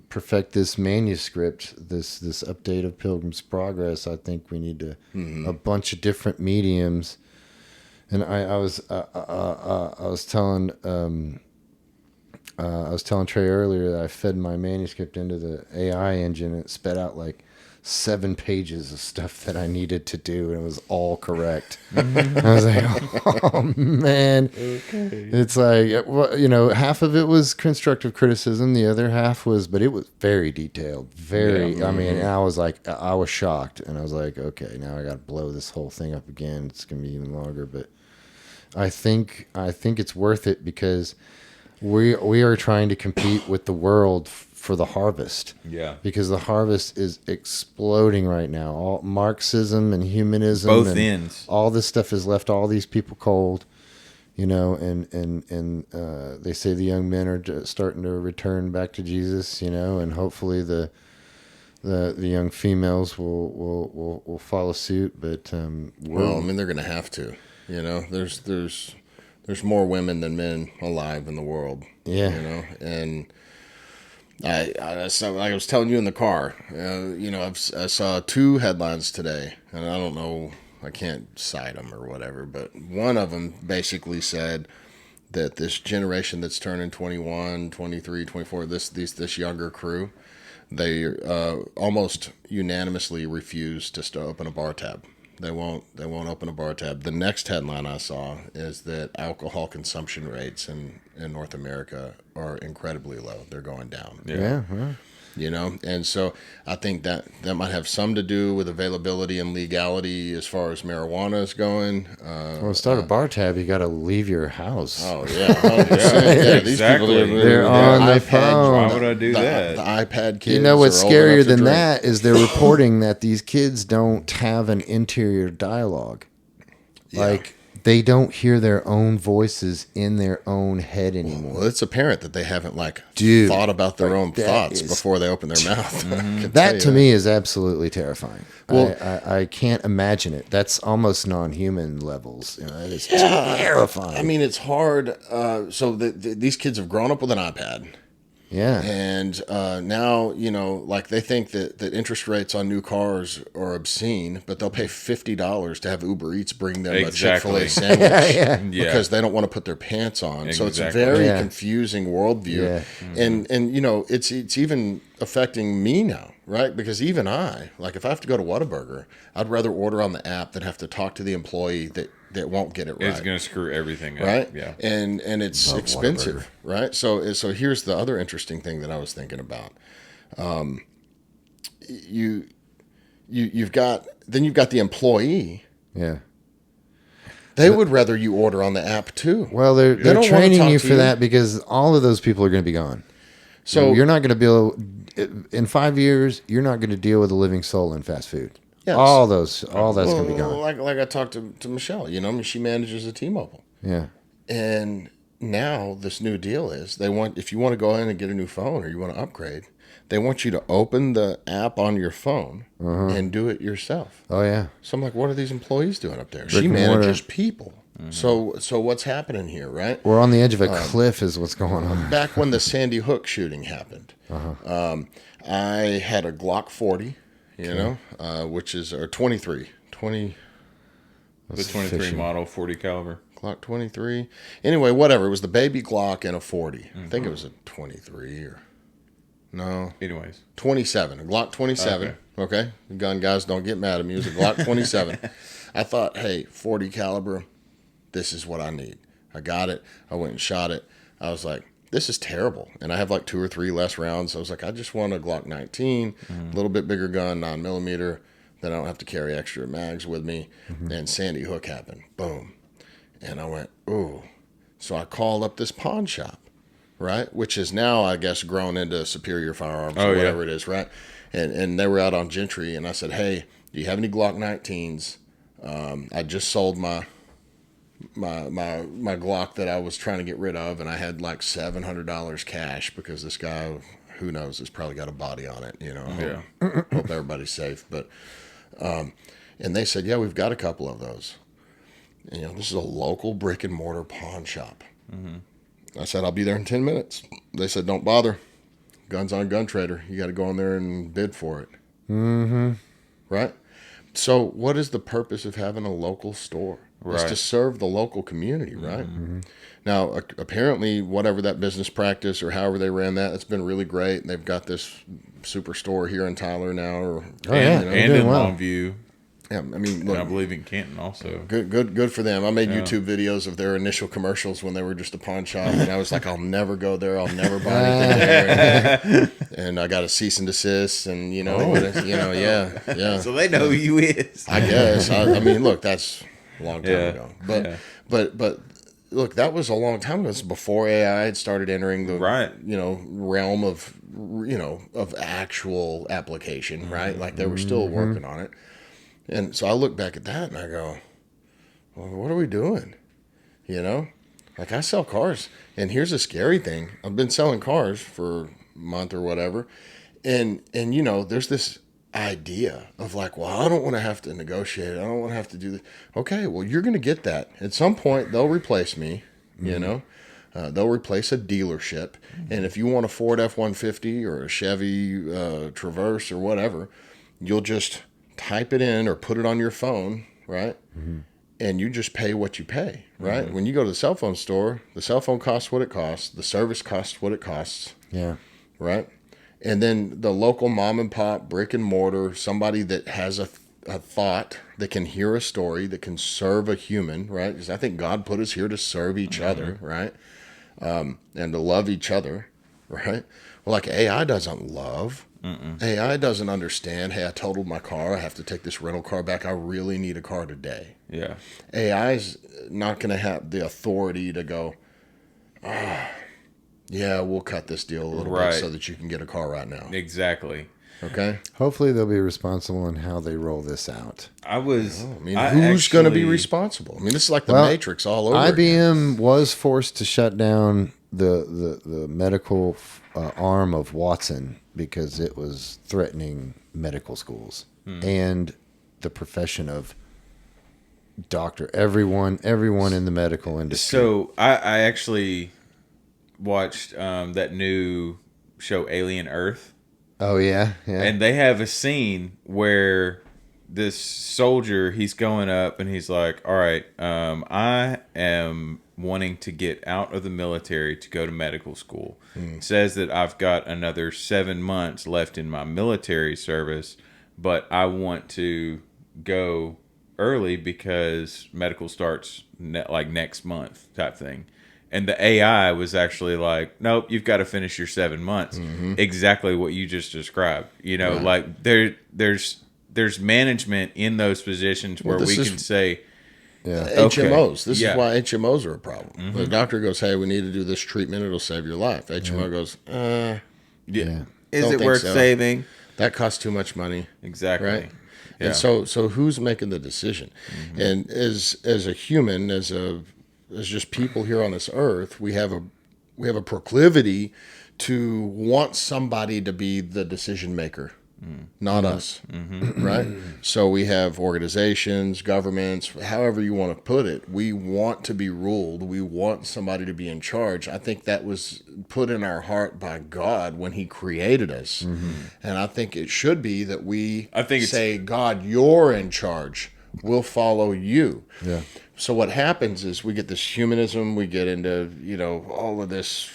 Speaker 2: perfect this manuscript, this update of Pilgrim's Progress. I think we need a bunch of different mediums. And I was telling Trey earlier that I fed my manuscript into the AI engine, and it sped out like 7 pages of stuff that I needed to do, and it was all correct. I was like, oh man. Okay. It's like, well, half of it was constructive criticism, the other half but it was very detailed, I mean, and I was shocked, and I was like, okay, now I got to blow this whole thing up again. It's gonna be even longer, but I think it's worth it, because we are trying to compete with the world for the harvest. Yeah. Because the harvest is exploding right now. All Marxism and humanism,
Speaker 3: both ends.
Speaker 2: All this stuff has left all these people cold. And they say the young men are starting to return back to Jesus. And hopefully the the young females will follow suit. But
Speaker 1: well, I mean, they're going to have to. You know, there's more women than men alive in the world.
Speaker 2: Yeah.
Speaker 1: You know, and so like I was telling you in the car, you know, I saw 2 headlines today, and I don't know, I can't cite them or whatever, but one of them basically said that this generation that's turning 21, 23, 24, this younger crew, they almost unanimously refuse to open a bar tab. They won't open a bar tab. The next headline I saw is that alcohol consumption rates in North America are incredibly low. They're going down.
Speaker 2: yeah.
Speaker 1: You know, and so I think that might have some to do with availability and legality as far as marijuana is going.
Speaker 2: Well, start a bar tab. You got to leave your house.
Speaker 1: Oh yeah, 100%. Yeah, these
Speaker 3: Exactly.
Speaker 1: people
Speaker 2: They're on the phone.
Speaker 3: Why would I do that?
Speaker 1: The iPad kids.
Speaker 2: You know what's
Speaker 1: are old enough
Speaker 2: scarier
Speaker 1: to
Speaker 2: than
Speaker 1: drink.
Speaker 2: that is they're reporting that these kids don't have an interior dialogue.
Speaker 1: Yeah.
Speaker 2: Like they don't hear their own voices in their own head
Speaker 1: Well,
Speaker 2: anymore.
Speaker 1: it's apparent that they haven't
Speaker 2: Dude,
Speaker 1: thought about their own
Speaker 2: that
Speaker 1: thoughts
Speaker 2: is-
Speaker 1: before they open their mouth. I can tell
Speaker 2: That
Speaker 1: you
Speaker 2: to me is absolutely terrifying.
Speaker 1: Well-
Speaker 2: I can't imagine it. That's almost non-human levels. You know, that is terrifying.
Speaker 1: I mean, it's hard. So these kids have grown up with an iPad.
Speaker 2: yeah.
Speaker 1: And now, you know, like they think that interest rates on new cars are obscene, but they'll pay $50 to have Uber Eats bring them
Speaker 3: Exactly.
Speaker 1: a Chick-fil-A sandwich
Speaker 2: Yeah.
Speaker 1: because they don't want to put their pants on. So it's a
Speaker 3: Exactly.
Speaker 1: very
Speaker 2: Yeah.
Speaker 1: confusing worldview.
Speaker 2: Yeah.
Speaker 1: And you know, it's even affecting me now, right? Because even like if I have to go to Whataburger, I'd rather order on the app than have to talk to the employee that won't get it right.
Speaker 3: It's going to screw everything up.
Speaker 1: Right?
Speaker 3: Yeah.
Speaker 1: And it's
Speaker 2: Love
Speaker 1: expensive, right? So here's the other interesting thing that I was thinking about. You've got the employee.
Speaker 2: Yeah.
Speaker 1: They would rather you order on the app too.
Speaker 2: Well, they're
Speaker 1: don't wanna
Speaker 2: training
Speaker 1: talk
Speaker 2: you
Speaker 1: to
Speaker 2: for that because all of those people are going to be gone.
Speaker 1: So
Speaker 2: You're not going to be able, in 5 years, you're not going to deal with a living soul in fast food.
Speaker 1: Yes.
Speaker 2: All that's going to be gone.
Speaker 1: Like I talked to Michelle, you know, I mean, she manages a T-Mobile.
Speaker 2: Yeah.
Speaker 1: And now this new deal is if you want to go in and get a new phone or you want to upgrade, they want you to open the app on your phone and do it yourself.
Speaker 2: Oh yeah.
Speaker 1: So I'm like, what are these employees doing up there?
Speaker 2: Brick
Speaker 1: She
Speaker 2: and
Speaker 1: manages
Speaker 2: mortar.
Speaker 1: people. So what's happening here, right?
Speaker 2: We're on the edge of a cliff, is what's going on.
Speaker 1: Back when the Sandy Hook shooting happened, I had a Glock 40, you know, which is or 23,
Speaker 3: The 23
Speaker 2: fishing.
Speaker 3: model, 40 caliber.
Speaker 1: Glock 23. Anyway, whatever. It was the baby Glock and a 40. I think it was a 23 or no.
Speaker 3: Anyways.
Speaker 1: 27, a Glock 27. Okay. Gun guys, don't get mad at me. It was a Glock 27. I thought, hey, 40 caliber, this is what I need. I got it. I went and shot it. I was like, this is terrible. And I have like 2 or 3 less rounds. I was like, I just want a Glock 19, a little bit bigger gun, 9mm. Then I don't have to carry extra mags with me. And Sandy Hook happened. Boom. And I went, ooh. So I called up this pawn shop, right? Which is now, I guess, grown into Superior Firearms or whatever it is, right? And they were out on Gentry. And I said, hey, do you have any Glock 19s? I just sold my Glock that I was trying to get rid of, and I had like $700 cash because this guy, who knows, has probably got a body on it. You know, hope everybody's safe. But and they said, yeah, we've got a couple of those. And, you know, this is a local brick and mortar pawn shop. I said, I'll be there in 10 minutes. They said, don't bother. Guns on Gun Trader. You got to go in there and bid for it. Right? So what is the purpose of having a local store? It's to serve the local community, right? Now, apparently, whatever that business practice or however they ran that, it's been really great. And they've got this superstore here in Tyler now. Or,
Speaker 2: yeah.
Speaker 1: you know,
Speaker 3: And in
Speaker 2: well.
Speaker 3: Longview.
Speaker 1: yeah, I mean,
Speaker 3: And
Speaker 1: look,
Speaker 3: I believe in Canton also.
Speaker 1: good for them. I made YouTube videos of their initial commercials when they were just a pawn shop, and I was like, I'll never go there. I'll never buy anything there. And I got a cease and desist, and you know, yeah.
Speaker 3: So they know who you is.
Speaker 1: I guess. I mean, look, that's a long time
Speaker 3: Yeah.
Speaker 1: ago. But look, that was a long time ago. This is before AI had started entering the realm of of actual application, right? Like they were still working on it. And so I look back at that and I go, well, what are we doing? You know? Like I sell cars. And here's a scary thing. I've been selling cars for a month or whatever. And there's this idea of like, well, I don't want to have to negotiate. I don't want to have to do this. Okay, well, you're going to get that at some point. They'll replace me. They'll replace a dealership, and if you want a Ford F-150 or a Chevy Traverse or whatever, you'll just type it in or put it on your phone, right? And you just pay what you pay, right? When you go to the cell phone store, the cell phone costs what it costs, the service costs what it costs, right? And then the local mom and pop, brick and mortar, somebody that has a thought, that can hear a story, that can serve a human, right? Because I think God put us here to serve each other, right? And to love each other, right? Well, like AI doesn't love. AI doesn't understand, hey, I totaled my car. I have to take this rental car back. I really need a car today.
Speaker 3: Yeah.
Speaker 1: AI is not going to have the authority to go, yeah, we'll cut this deal a little bit so that you can get a car right now.
Speaker 3: Exactly.
Speaker 1: Okay.
Speaker 2: Hopefully they'll be responsible in how they roll this out.
Speaker 1: Who's going to be responsible? I mean, this is like the Matrix all over.
Speaker 2: IBM was forced to shut down the medical arm of Watson because it was threatening medical schools and the profession of doctor. Everyone in the medical industry.
Speaker 3: So I actually watched that new show Alien Earth.
Speaker 2: Oh yeah.
Speaker 3: And they have a scene where this soldier, he's going up and he's like, all right, I am wanting to get out of the military to go to medical school. Says that I've got another 7 months left in my military service, but I want to go early because medical starts next month type thing. And the AI was actually like, nope, you've got to finish your 7 months. Exactly what you just described. Like there's management in those positions where we can say,
Speaker 1: HMOs. This is why HMOs are a problem. The doctor goes, hey, we need to do this treatment. It'll save your life. HMO goes,
Speaker 3: is it worth saving?
Speaker 1: That costs too much money.
Speaker 3: Exactly.
Speaker 1: Right? Yeah. And so who's making the decision? And as a human, as just people here on this earth, we have a proclivity to want somebody to be the decision maker, not us, right? So we have organizations, governments, however you want to put it. We want to be ruled. We want somebody to be in charge. I think that was put in our heart by God when He created us, and I think it should be that we say, God, you're in charge. We'll follow you.
Speaker 2: Yeah.
Speaker 1: So what happens is we get this humanism, we get into, all of this,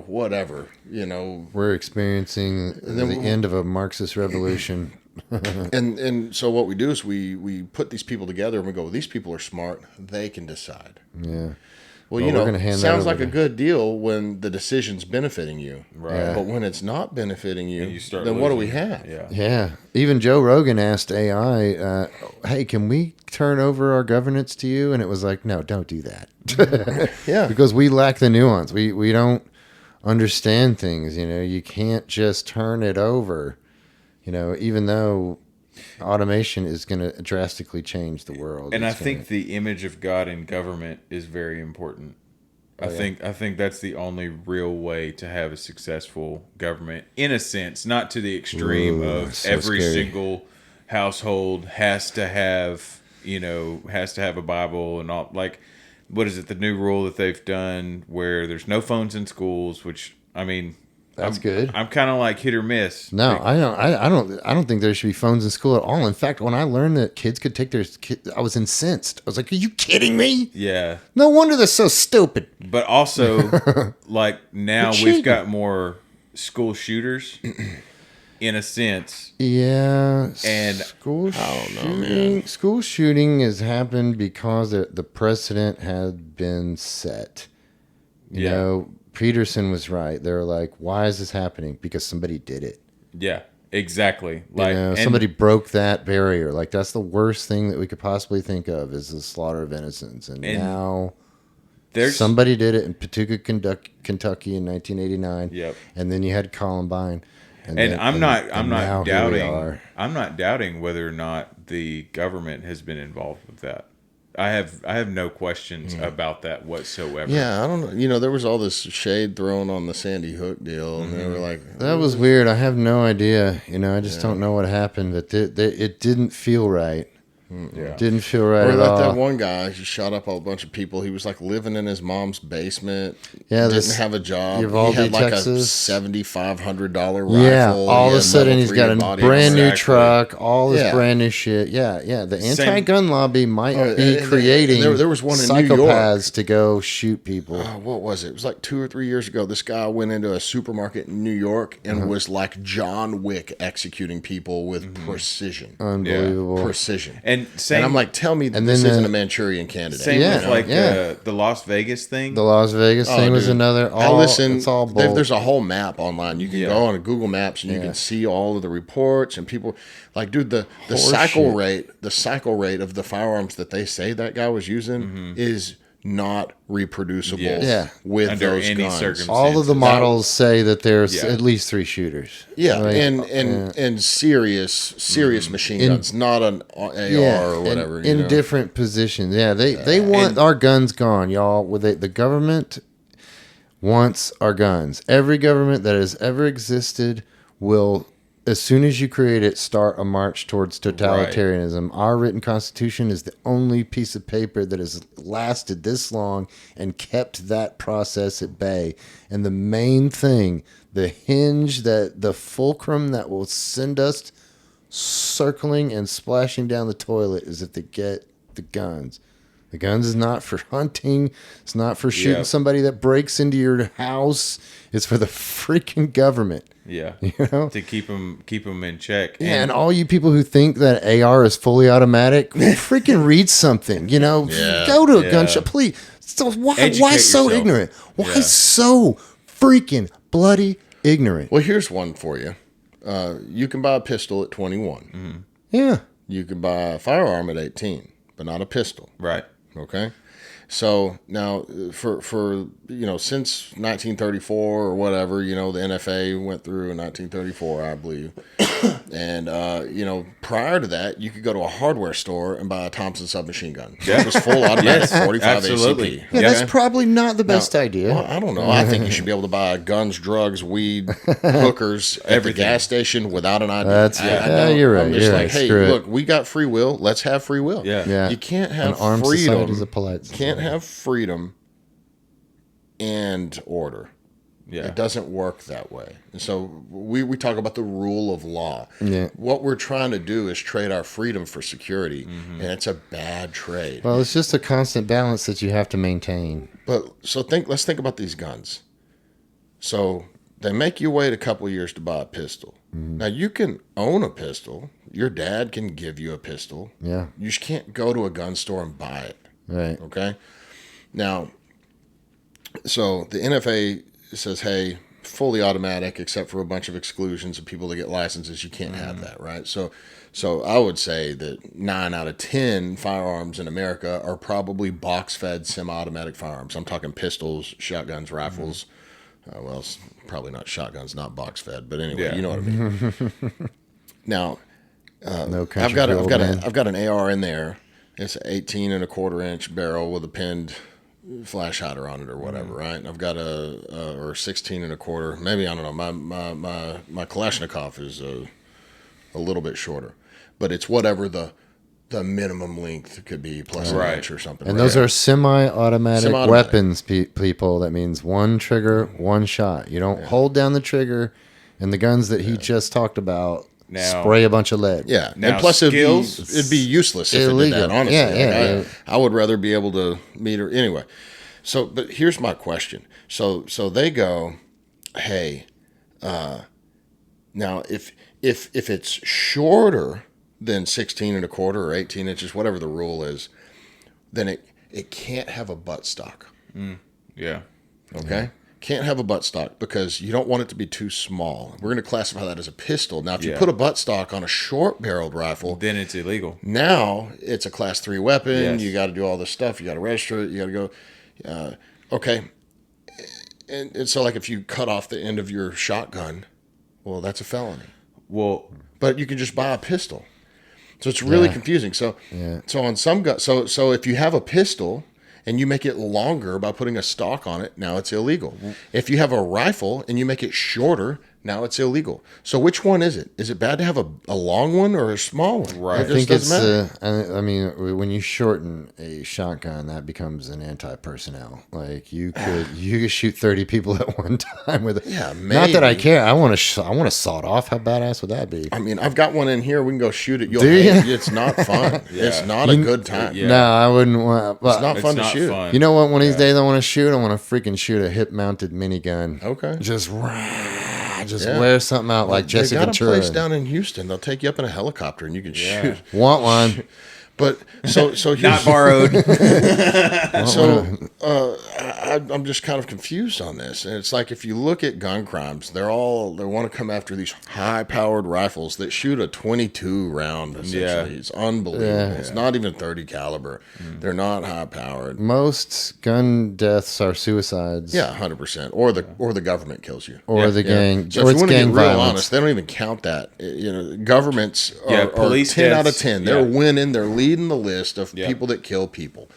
Speaker 1: whatever,
Speaker 2: We're experiencing the end of a Marxist revolution.
Speaker 1: and so what we do is we put these people together and we go, well, these people are smart. They can decide.
Speaker 2: Yeah.
Speaker 1: Well, sounds like a good deal when the decision's benefiting you.
Speaker 3: Right.
Speaker 2: Yeah.
Speaker 1: But when it's not benefiting you,
Speaker 3: then
Speaker 1: then what do we have?
Speaker 2: Yeah. Even Joe Rogan asked AI, hey, can we turn over our governance to you? And it was like, no, don't do that.
Speaker 1: Yeah.
Speaker 2: Because we lack the nuance. We don't understand things. You can't just turn it over, even though automation is going to drastically change the world.
Speaker 3: And I think the image of God in government is very important. I think that's the only real way to have a successful government, in a sense, not to the extreme of every single household has to have a Bible and all. Like, what is it? The new rule that they've done where there's no phones in schools, which
Speaker 2: that's good.
Speaker 3: I'm kind of like hit or miss.
Speaker 2: No, I don't think there should be phones in school at all. In fact, when I learned that kids could take their kids, I was incensed. I was like, "Are you kidding me?"
Speaker 3: Yeah.
Speaker 2: No wonder they're so stupid.
Speaker 3: But also, like now we've got more school shooters, in a sense.
Speaker 2: Yeah.
Speaker 3: And
Speaker 2: school shooting has happened because the precedent had been set. You know, Peterson was right. They were like, why is this happening? Because somebody did it.
Speaker 3: Yeah, exactly. Like
Speaker 2: somebody broke that barrier. Like, that's the worst thing that we could possibly think of is the slaughter of innocents. And now somebody did it in Paducah, Kentucky in 1989.
Speaker 3: Yep.
Speaker 2: And then you had Columbine.
Speaker 3: I'm not doubting whether or not the government has been involved with that. I have no questions about that whatsoever.
Speaker 1: Yeah, I don't know. You know, there was all this shade thrown on the Sandy Hook deal, and they were like,
Speaker 2: That was weird. I have no idea. You know, I just don't know what happened, but it didn't feel right.
Speaker 3: Yeah.
Speaker 2: Didn't feel right
Speaker 1: Or
Speaker 2: at
Speaker 1: like
Speaker 2: all.
Speaker 1: that one guy, he shot up a bunch of people. He was like living in his mom's basement.
Speaker 2: Yeah,
Speaker 1: didn't
Speaker 2: this-
Speaker 1: have a job.
Speaker 2: Uvalde,
Speaker 1: he had like
Speaker 2: Texas.
Speaker 1: a $7,500 rifle.
Speaker 2: Yeah, all
Speaker 1: He
Speaker 2: of a
Speaker 1: had
Speaker 2: sudden
Speaker 1: level
Speaker 2: he's
Speaker 1: 3
Speaker 2: got a
Speaker 1: body
Speaker 2: brand
Speaker 1: armor.
Speaker 2: new
Speaker 3: Exactly.
Speaker 2: truck, all this
Speaker 1: Yeah.
Speaker 2: brand new shit. Yeah, yeah. The
Speaker 3: Same-
Speaker 2: anti-gun lobby might be
Speaker 1: and
Speaker 2: creating
Speaker 1: there was one in New York.
Speaker 2: psychopaths to go shoot people.
Speaker 1: What was it? It was like 2 or 3 years ago. This guy went into a supermarket in New York and was like John Wick executing people with precision.
Speaker 2: Unbelievable.
Speaker 1: Precision.
Speaker 3: And same.
Speaker 1: And I'm like, tell me
Speaker 2: And
Speaker 1: this
Speaker 2: then
Speaker 1: isn't
Speaker 2: the-
Speaker 1: a Manchurian candidate.
Speaker 3: same
Speaker 2: Yeah,
Speaker 3: with like
Speaker 2: yeah.
Speaker 3: the Las Vegas thing.
Speaker 2: The Las Vegas thing was
Speaker 1: dude.
Speaker 2: another.
Speaker 1: I
Speaker 2: All,
Speaker 1: listen.
Speaker 2: it's all bull.
Speaker 1: There's a whole map online. You can
Speaker 3: Yeah.
Speaker 1: go on Google Maps and you
Speaker 2: Yeah.
Speaker 1: can see all of the reports and people. Like, dude, the
Speaker 2: Horse
Speaker 1: cycle
Speaker 2: shit.
Speaker 1: rate of the firearms that they say that guy was using is not reproducible.
Speaker 3: Yes.
Speaker 2: Yeah.
Speaker 1: with
Speaker 3: Under
Speaker 1: those
Speaker 3: any
Speaker 1: guns.
Speaker 3: circumstance.
Speaker 2: all of the models say that there's
Speaker 3: Yeah.
Speaker 2: at least 3 shooters.
Speaker 1: Yeah,
Speaker 2: Like,
Speaker 1: and serious machine guns, not an AR or whatever.
Speaker 2: in
Speaker 1: you know?
Speaker 2: different positions. Yeah, they want our guns gone, y'all. With the government wants our guns. Every government that has ever existed will, as soon as you create it, start a march towards totalitarianism. Our written constitution is the only piece of paper that has lasted this long and kept that process at bay. And the main thing, the hinge, that the fulcrum that will send us circling and splashing down the toilet, is if they get the guns. The guns is not for hunting. It's not for shooting
Speaker 3: Yeah.
Speaker 2: somebody that breaks into your house. It's for the freaking government.
Speaker 3: Yeah.
Speaker 2: You know?
Speaker 3: To keep them in check.
Speaker 2: Yeah, and all you people who think that AR is fully automatic, freaking read something. You know,
Speaker 1: Yeah.
Speaker 2: go to a
Speaker 3: Yeah.
Speaker 2: gun shop, please. So why
Speaker 3: Educate
Speaker 2: so
Speaker 3: yourself.
Speaker 2: ignorant? Why
Speaker 3: Yeah.
Speaker 2: so freaking bloody ignorant?
Speaker 1: Well, here's one for you. You can buy a pistol at 21.
Speaker 2: Yeah,
Speaker 1: You can buy a firearm at 18, but not a pistol.
Speaker 3: Right.
Speaker 1: Okay. So now for since 1934 or whatever, the NFA went through in 1934, I believe. And prior to that, you could go to a hardware store and buy a Thompson submachine gun. That was full automatic, 45
Speaker 3: absolutely.
Speaker 1: ACP.
Speaker 2: yeah, that's
Speaker 1: okay?
Speaker 2: probably not the best idea.
Speaker 1: Well, I don't know. I think you should be able to buy guns, drugs, weed, hookers at the
Speaker 3: Everything.
Speaker 1: gas station without an ID.
Speaker 2: That's- yeah, you're right,
Speaker 1: I'm just
Speaker 2: you're
Speaker 1: like,
Speaker 2: right,
Speaker 1: hey,
Speaker 2: screw it.
Speaker 1: look, we got free will. Let's have free will.
Speaker 3: Yeah.
Speaker 2: Yeah.
Speaker 1: You can't
Speaker 2: An
Speaker 1: have
Speaker 2: armed
Speaker 1: freedom.
Speaker 2: society is a polite society.
Speaker 1: Can't have freedom and order.
Speaker 3: Yeah.
Speaker 1: It doesn't work that way. And so we talk about the rule of law.
Speaker 2: Yeah.
Speaker 1: What we're trying to do is trade our freedom for security, and it's a bad trade.
Speaker 2: Well, it's just a constant balance that you have to maintain.
Speaker 1: But let's think about these guns. So they make you wait a couple of years to buy a pistol. Now you can own a pistol. Your dad can give you a pistol.
Speaker 2: Yeah,
Speaker 1: You just can't go to a gun store and buy it.
Speaker 2: right.
Speaker 1: Okay. Now, so the NFA says, hey, fully automatic, except for a bunch of exclusions of people that get licenses, you can't have that, right? So I would say that 9 out of 10 firearms in America are probably box-fed semi-automatic firearms. I'm talking pistols, shotguns, rifles. Well, it's probably not shotguns, not box-fed, but anyway,
Speaker 3: Yeah.
Speaker 1: you know what I mean. Now,
Speaker 2: No country
Speaker 1: I've got
Speaker 2: for old men.
Speaker 1: I've got an AR in there. It's an 18 and a quarter inch barrel with a pinned flash hider on it or whatever, right? And I've got or 16 and a quarter. Maybe, I don't know. My Kalashnikov is a little bit shorter, but it's whatever the minimum length could be plus an
Speaker 3: Right.
Speaker 1: inch or something.
Speaker 2: And
Speaker 1: right?
Speaker 2: those are semi-automatic,
Speaker 1: Semi-automatic.
Speaker 2: weapons, people. That means one trigger, one shot. You don't hold down the trigger. And the guns that he just talked about
Speaker 3: Now-
Speaker 2: spray a bunch of lead.
Speaker 1: Yeah,
Speaker 3: Now,
Speaker 1: and plus
Speaker 3: skills-
Speaker 1: it'd be useless if it did
Speaker 2: illegal.
Speaker 1: that. Honestly,
Speaker 2: Yeah,
Speaker 1: Like,
Speaker 2: yeah.
Speaker 1: I would rather be able to meet her anyway. So, but here's my question. So they go, hey, now if it's shorter than 16 and a quarter or 18 inches, whatever the rule is, then it can't have a buttstock.
Speaker 3: Yeah.
Speaker 1: Okay. Can't have a buttstock because you don't want it to be too small. We're going to classify that as a pistol. Now, if you
Speaker 3: Yeah.
Speaker 1: put a buttstock on a short-barreled rifle,
Speaker 3: Then it's illegal.
Speaker 1: now it's a class 3 weapon.
Speaker 3: Yes.
Speaker 1: You got to do all this stuff. You got to register it. You got to go. Okay. And so, like, if you cut off the end of your shotgun, well, that's a felony.
Speaker 3: Well,
Speaker 1: But you can just buy a pistol. So it's really
Speaker 2: Yeah.
Speaker 1: confusing. So
Speaker 2: Yeah.
Speaker 1: so on some gun, so if you have a pistol and you make it longer by putting a stock on it, now it's illegal. If you have a rifle and you make it shorter, now it's illegal. So which one is it? Is it bad to have a long one or a small one?
Speaker 3: Right.
Speaker 1: It
Speaker 2: I
Speaker 1: just
Speaker 2: think
Speaker 1: doesn't
Speaker 2: it's.
Speaker 1: matter.
Speaker 2: I mean, when you shorten a shotgun, that becomes an anti-personnel. Like you could shoot 30 people at one time with it.
Speaker 1: Yeah,
Speaker 2: Not that I
Speaker 1: maybe.
Speaker 2: care. I want to saw it off. How badass would that be?
Speaker 1: I mean, I've got one in here. We can go shoot it. You'll
Speaker 2: Do
Speaker 1: hate it.
Speaker 2: ya?
Speaker 1: It's not fun. It's not a good time.
Speaker 3: Yeah.
Speaker 2: No, I wouldn't want. But
Speaker 1: It's not fun to shoot.
Speaker 3: fun.
Speaker 2: you know what? One of these days, I want to shoot. I want to freaking shoot a hip-mounted minigun.
Speaker 1: Okay.
Speaker 2: Just
Speaker 1: Yeah.
Speaker 2: wear something out like Jesse
Speaker 1: they got
Speaker 2: Ventura.
Speaker 1: a place down in Houston. They'll take you up in a helicopter and you can shoot.
Speaker 2: Want one?
Speaker 1: But so
Speaker 3: Not
Speaker 1: here's,
Speaker 3: borrowed.
Speaker 1: I'm just kind of confused on this. And it's like if you look at gun crimes, they want to come after these high-powered rifles that shoot a 22 round. Essentially,
Speaker 3: Yeah.
Speaker 1: it's unbelievable.
Speaker 2: Yeah.
Speaker 1: It's not even 30 caliber. They're not high-powered.
Speaker 2: Most gun deaths are suicides.
Speaker 1: Yeah, 100%. Or the government kills you.
Speaker 2: Or
Speaker 3: Yeah.
Speaker 2: the gang.
Speaker 1: So
Speaker 2: or
Speaker 1: if you
Speaker 2: it's
Speaker 1: want to get
Speaker 2: gang
Speaker 1: real
Speaker 2: violence.
Speaker 1: honest, they don't even count that. You know, governments
Speaker 3: Yeah,
Speaker 1: are
Speaker 3: police
Speaker 1: 10 out of
Speaker 3: deaths,
Speaker 1: 10. They're
Speaker 3: yeah.
Speaker 1: winning. They're leading the list of
Speaker 3: Yeah.
Speaker 1: people that kill people.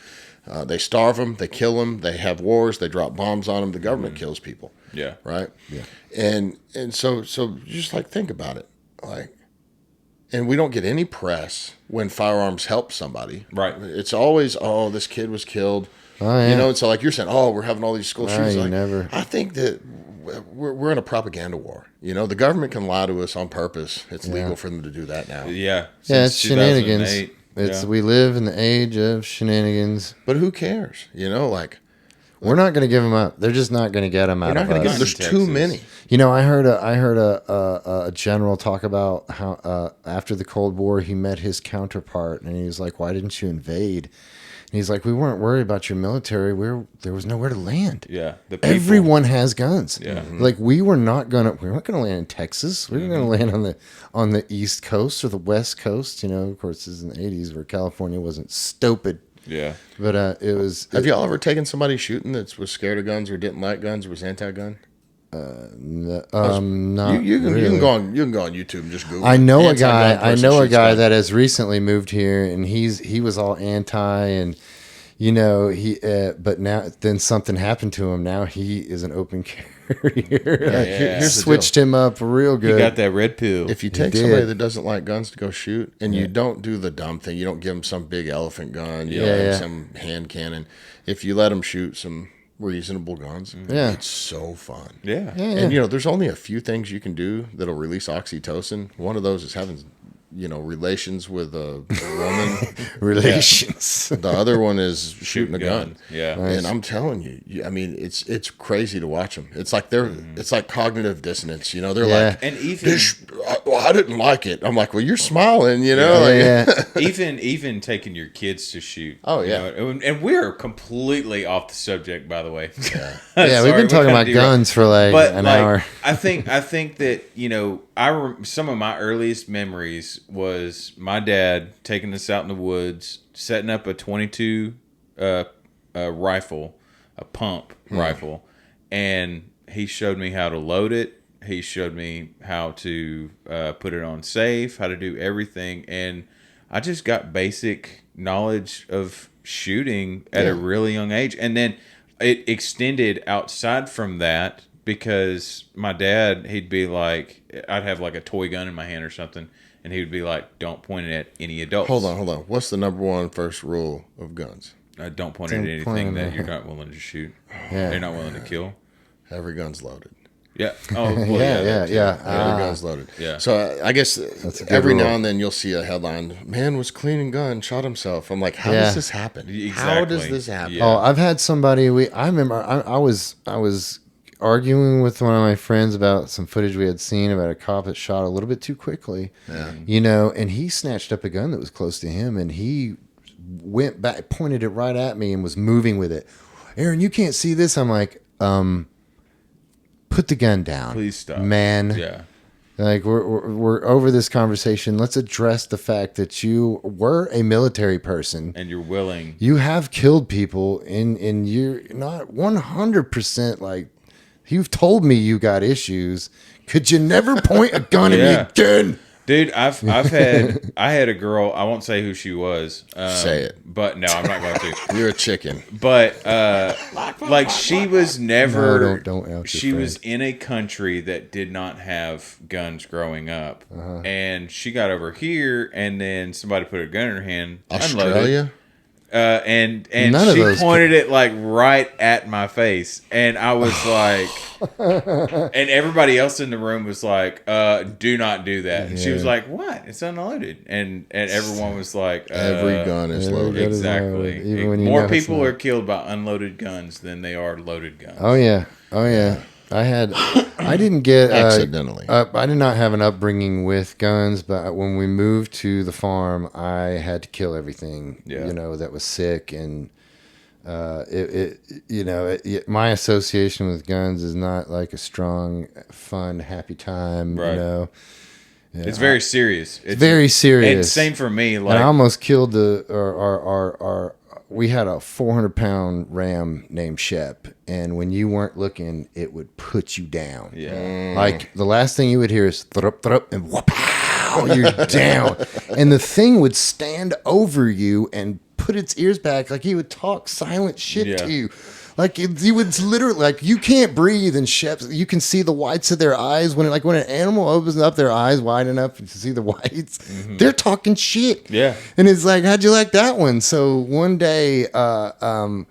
Speaker 1: They starve them. They kill them. They have wars. They drop bombs on them. The government kills people.
Speaker 3: Yeah.
Speaker 1: Right. Yeah. And so just like think about it, like, and we don't get any press when firearms help somebody.
Speaker 3: Right.
Speaker 1: It's always, oh, this kid was killed.
Speaker 2: Oh, yeah.
Speaker 1: You know, and so like you're saying, oh, we're having all these school shootings.
Speaker 2: you
Speaker 1: Like,
Speaker 2: never-
Speaker 1: I think that we're in a propaganda war. You know, the government can lie to us on purpose. It's legal for them to do that now.
Speaker 3: Yeah.
Speaker 2: Yeah,
Speaker 3: Since
Speaker 2: it's shenanigans.
Speaker 3: 2008.
Speaker 2: It's
Speaker 3: Yeah.
Speaker 2: we live in the age of shenanigans.
Speaker 1: But who cares? You know, like
Speaker 2: We're not going to give them up. They're just not going to get them
Speaker 1: we're
Speaker 2: out
Speaker 1: not
Speaker 2: of
Speaker 1: going to
Speaker 2: us.
Speaker 1: get. There's
Speaker 3: Texas.
Speaker 1: too many.
Speaker 2: You know, I heard a general talk about how after the Cold War he met his counterpart and he was like, "Why didn't you invade?" And he's like, "We weren't worried about your military. There was nowhere to land.
Speaker 3: Yeah. The people.
Speaker 2: Everyone has guns.
Speaker 3: Yeah.
Speaker 2: Like we weren't gonna land in Texas. We were gonna land on the East Coast or the West Coast. You know, of course, this is in the '80s where California wasn't stupid,
Speaker 3: Yeah.
Speaker 2: but it was.
Speaker 1: Have y'all ever taken somebody shooting that was scared of guns or didn't like guns or was anti-gun?
Speaker 2: Not
Speaker 1: You can
Speaker 2: really.
Speaker 1: go on YouTube and just Google.
Speaker 2: I know a
Speaker 1: anti-gun
Speaker 2: guy. I
Speaker 1: person
Speaker 2: know a
Speaker 1: shoots
Speaker 2: guy
Speaker 1: gun.
Speaker 2: that has recently moved here, and he was all anti, and you know but now then something happened to him. Now he is an open carrier.
Speaker 1: here's the
Speaker 2: Switched him up real
Speaker 3: You
Speaker 2: good.
Speaker 3: got that red pill.
Speaker 1: If you take
Speaker 2: did.
Speaker 1: somebody that doesn't like guns to go shoot, and you don't do the dumb thing, you don't give them some big elephant gun, you don't give 'em
Speaker 2: Yeah.
Speaker 1: some hand cannon. If you let them shoot some reasonable guns,
Speaker 2: Yeah.
Speaker 1: it's so fun.
Speaker 3: yeah.
Speaker 1: And you know, there's only a few things you can do that'll release oxytocin. One of those is having, you know, relations with a woman.
Speaker 2: Relations.
Speaker 1: The other one is shooting a gun.
Speaker 3: Guns. Yeah.
Speaker 1: And I'm telling you, I mean, it's crazy to watch them. It's like it's like cognitive dissonance. You know, they're
Speaker 2: Yeah.
Speaker 1: like,
Speaker 3: And even
Speaker 1: I didn't like it. I'm like, well, you're smiling. You know, like,
Speaker 2: Yeah.
Speaker 3: even taking your kids to shoot.
Speaker 1: Oh,
Speaker 3: you
Speaker 1: yeah.
Speaker 3: know, and we're completely off the subject, by the way.
Speaker 2: Yeah, we've been talking about guns for like an hour.
Speaker 3: I think that you know some of my earliest memories was my dad taking us out in the woods, setting up a 22 rifle, a pump rifle, and he showed me how to load it. He showed me how to put it on safe, how to do everything, and I just got basic knowledge of shooting at a really young age, and then it extended outside from that because my dad, he'd be like, I'd have like a toy gun in my hand or something, and he would be like, "Don't point it at any adults."
Speaker 1: hold on. What's the number one first rule of guns?
Speaker 3: Don't point it at
Speaker 2: Don't point
Speaker 3: anything
Speaker 2: it
Speaker 3: that
Speaker 2: at-
Speaker 3: you're not willing to shoot.
Speaker 2: Yeah.
Speaker 3: You're not willing to kill.
Speaker 1: Every gun's loaded.
Speaker 3: Yeah. Oh, well,
Speaker 2: Yeah.
Speaker 1: Every gun's loaded.
Speaker 3: Yeah.
Speaker 1: So I guess
Speaker 2: a good
Speaker 1: every
Speaker 2: rule.
Speaker 1: now and then you'll see a headline: "Man was cleaning gun, shot himself." I'm like, how
Speaker 2: Yeah.
Speaker 1: does this happen? How does
Speaker 3: Exactly.
Speaker 1: this happen?
Speaker 3: Yeah.
Speaker 2: Oh, I've had somebody. I remember. I was arguing with one of my friends about some footage we had seen about a cop that shot a little bit too quickly.
Speaker 1: Yeah.
Speaker 2: You know, and he snatched up a gun that was close to him, and he went back, pointed it right at me, and was moving with it. Aaron, you can't see this. I'm like, put the gun down,
Speaker 3: Please stop,
Speaker 2: man.
Speaker 3: Yeah.
Speaker 2: Like we're over this conversation. Let's address the fact that you were a military person.
Speaker 3: And you're willing.
Speaker 2: You have killed people, and you're not 100% like. You've told me you got issues. Could you never point a gun at me
Speaker 3: Yeah.
Speaker 2: again?
Speaker 3: Dude, I had a girl. I won't say who she was.
Speaker 1: Say it.
Speaker 3: But no, I'm not going to.
Speaker 1: You're a chicken.
Speaker 3: But like she was never.
Speaker 2: No, don't out your
Speaker 3: she
Speaker 2: friend.
Speaker 3: was in a country that did not have guns growing up, and she got over here, and then somebody put a gun in her hand. Unloaded,
Speaker 1: Australia?
Speaker 3: and
Speaker 2: None of
Speaker 3: she
Speaker 2: those
Speaker 3: pointed it like right at my face, and I was like, and everybody else in the room was like, "Do not do that." And she was
Speaker 2: Yeah.
Speaker 3: like, "What? It's unloaded." And everyone was like,
Speaker 1: Every gun is
Speaker 2: every
Speaker 1: loaded.
Speaker 2: gun is
Speaker 3: Exactly.
Speaker 2: loaded, even when you
Speaker 3: More
Speaker 2: know it's
Speaker 3: people
Speaker 2: not.
Speaker 3: are killed by unloaded guns than they are loaded guns.
Speaker 2: Oh yeah. I didn't get
Speaker 1: Accidentally.
Speaker 2: I did not have an upbringing with guns, but when we moved to the farm, I had to kill everything,
Speaker 3: Yeah.
Speaker 2: that was sick, and my association with guns is not like a strong, fun, happy time,
Speaker 3: Right.
Speaker 2: Yeah,
Speaker 3: It's very serious. It's
Speaker 2: very serious.
Speaker 3: And same for me.
Speaker 2: And
Speaker 3: Like,
Speaker 2: I almost killed our we had a 400-pound ram named Shep, and when you weren't looking, it would put you down.
Speaker 3: yeah,
Speaker 2: Like the last thing you would hear is thrup thrup and whoop-pow, you're down. And the thing would stand over you and put its ears back, like he would talk silent shit
Speaker 3: Yeah.
Speaker 2: to you. Like you would literally, like, you can't breathe, and Sheps, you can see the whites of their eyes when an animal opens up their eyes wide enough to see the whites. They're talking shit.
Speaker 3: Yeah.
Speaker 2: And it's like, how'd you like that one? So one day, I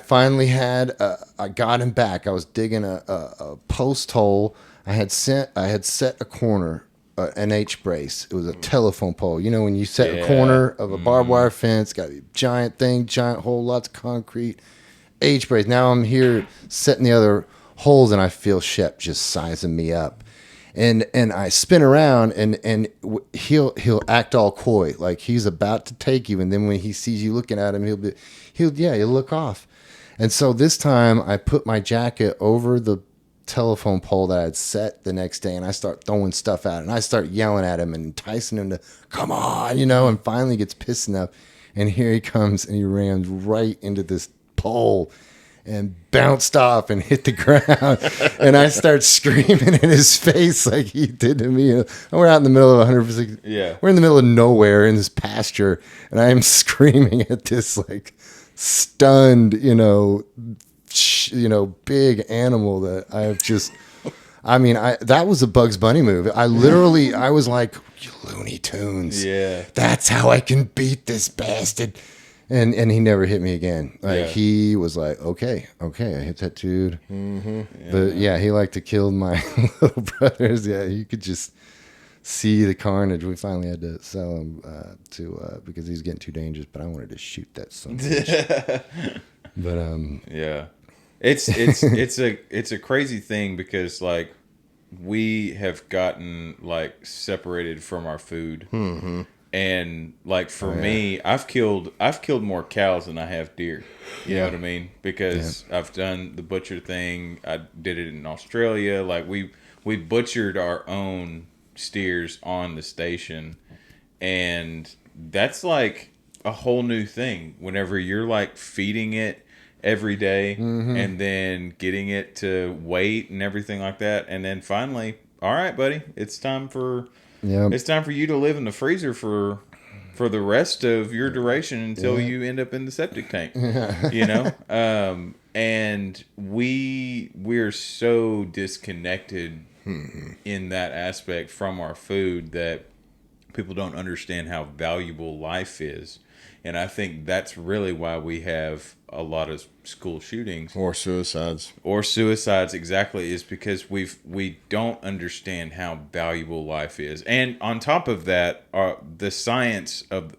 Speaker 2: finally I got him back. I was digging a post hole. I had set a corner, an H brace. It was a telephone pole. You know, when you set a corner of a barbed wire fence, got a giant thing, giant hole, lots of concrete. H brace. Now I'm here setting the other holes, and I feel Shep just sizing me up. And I spin around, and he'll act all coy, like he's about to take you, and then when he sees you looking at him, he'll look off. And so this time I put my jacket over the telephone pole that I had set the next day, and I start throwing stuff at it, and I start yelling at him and enticing him to come on, and finally gets pissed enough, and here he comes, and he rams right into this pole and bounced off and hit the ground. And I start screaming in his face like he did to me. And we're out in the middle of 100%.
Speaker 3: Yeah.
Speaker 2: We're in the middle of nowhere in this pasture, and I am screaming at this like stunned, big animal that I've just. I mean, that was a Bugs Bunny move. I was like, you Looney Tunes.
Speaker 3: Yeah.
Speaker 2: That's how I can beat this bastard. And he never hit me again. Like,
Speaker 3: Yeah.
Speaker 2: he was like, okay, I hit that dude. Mm-hmm. But yeah, he liked to kill my little brothers. Yeah, you could just see the carnage. We finally had to sell him because he was getting too dangerous. But I wanted to shoot that son of a bitch. But
Speaker 3: yeah. It's a crazy thing because like we have gotten like separated from our food. Mm-hmm. And like for me, I've killed more cows than I have deer. You know what I mean? Because I've done the butcher thing. I did it in Australia. Like we butchered our own steers on the station, and that's like a whole new thing. Whenever you're like feeding it every day, and then getting it to weight and everything like that, and then finally, all right, buddy, it's time for.
Speaker 2: Yep.
Speaker 3: It's time for you to live in the freezer for the rest of your duration until you end up in the septic tank. And we're so disconnected in that aspect from our food that people don't understand how valuable life is. And I think that's really why we have a lot of school shootings
Speaker 1: Or suicides.
Speaker 3: exactly, is because we don't understand how valuable life is. And on top of that, the science of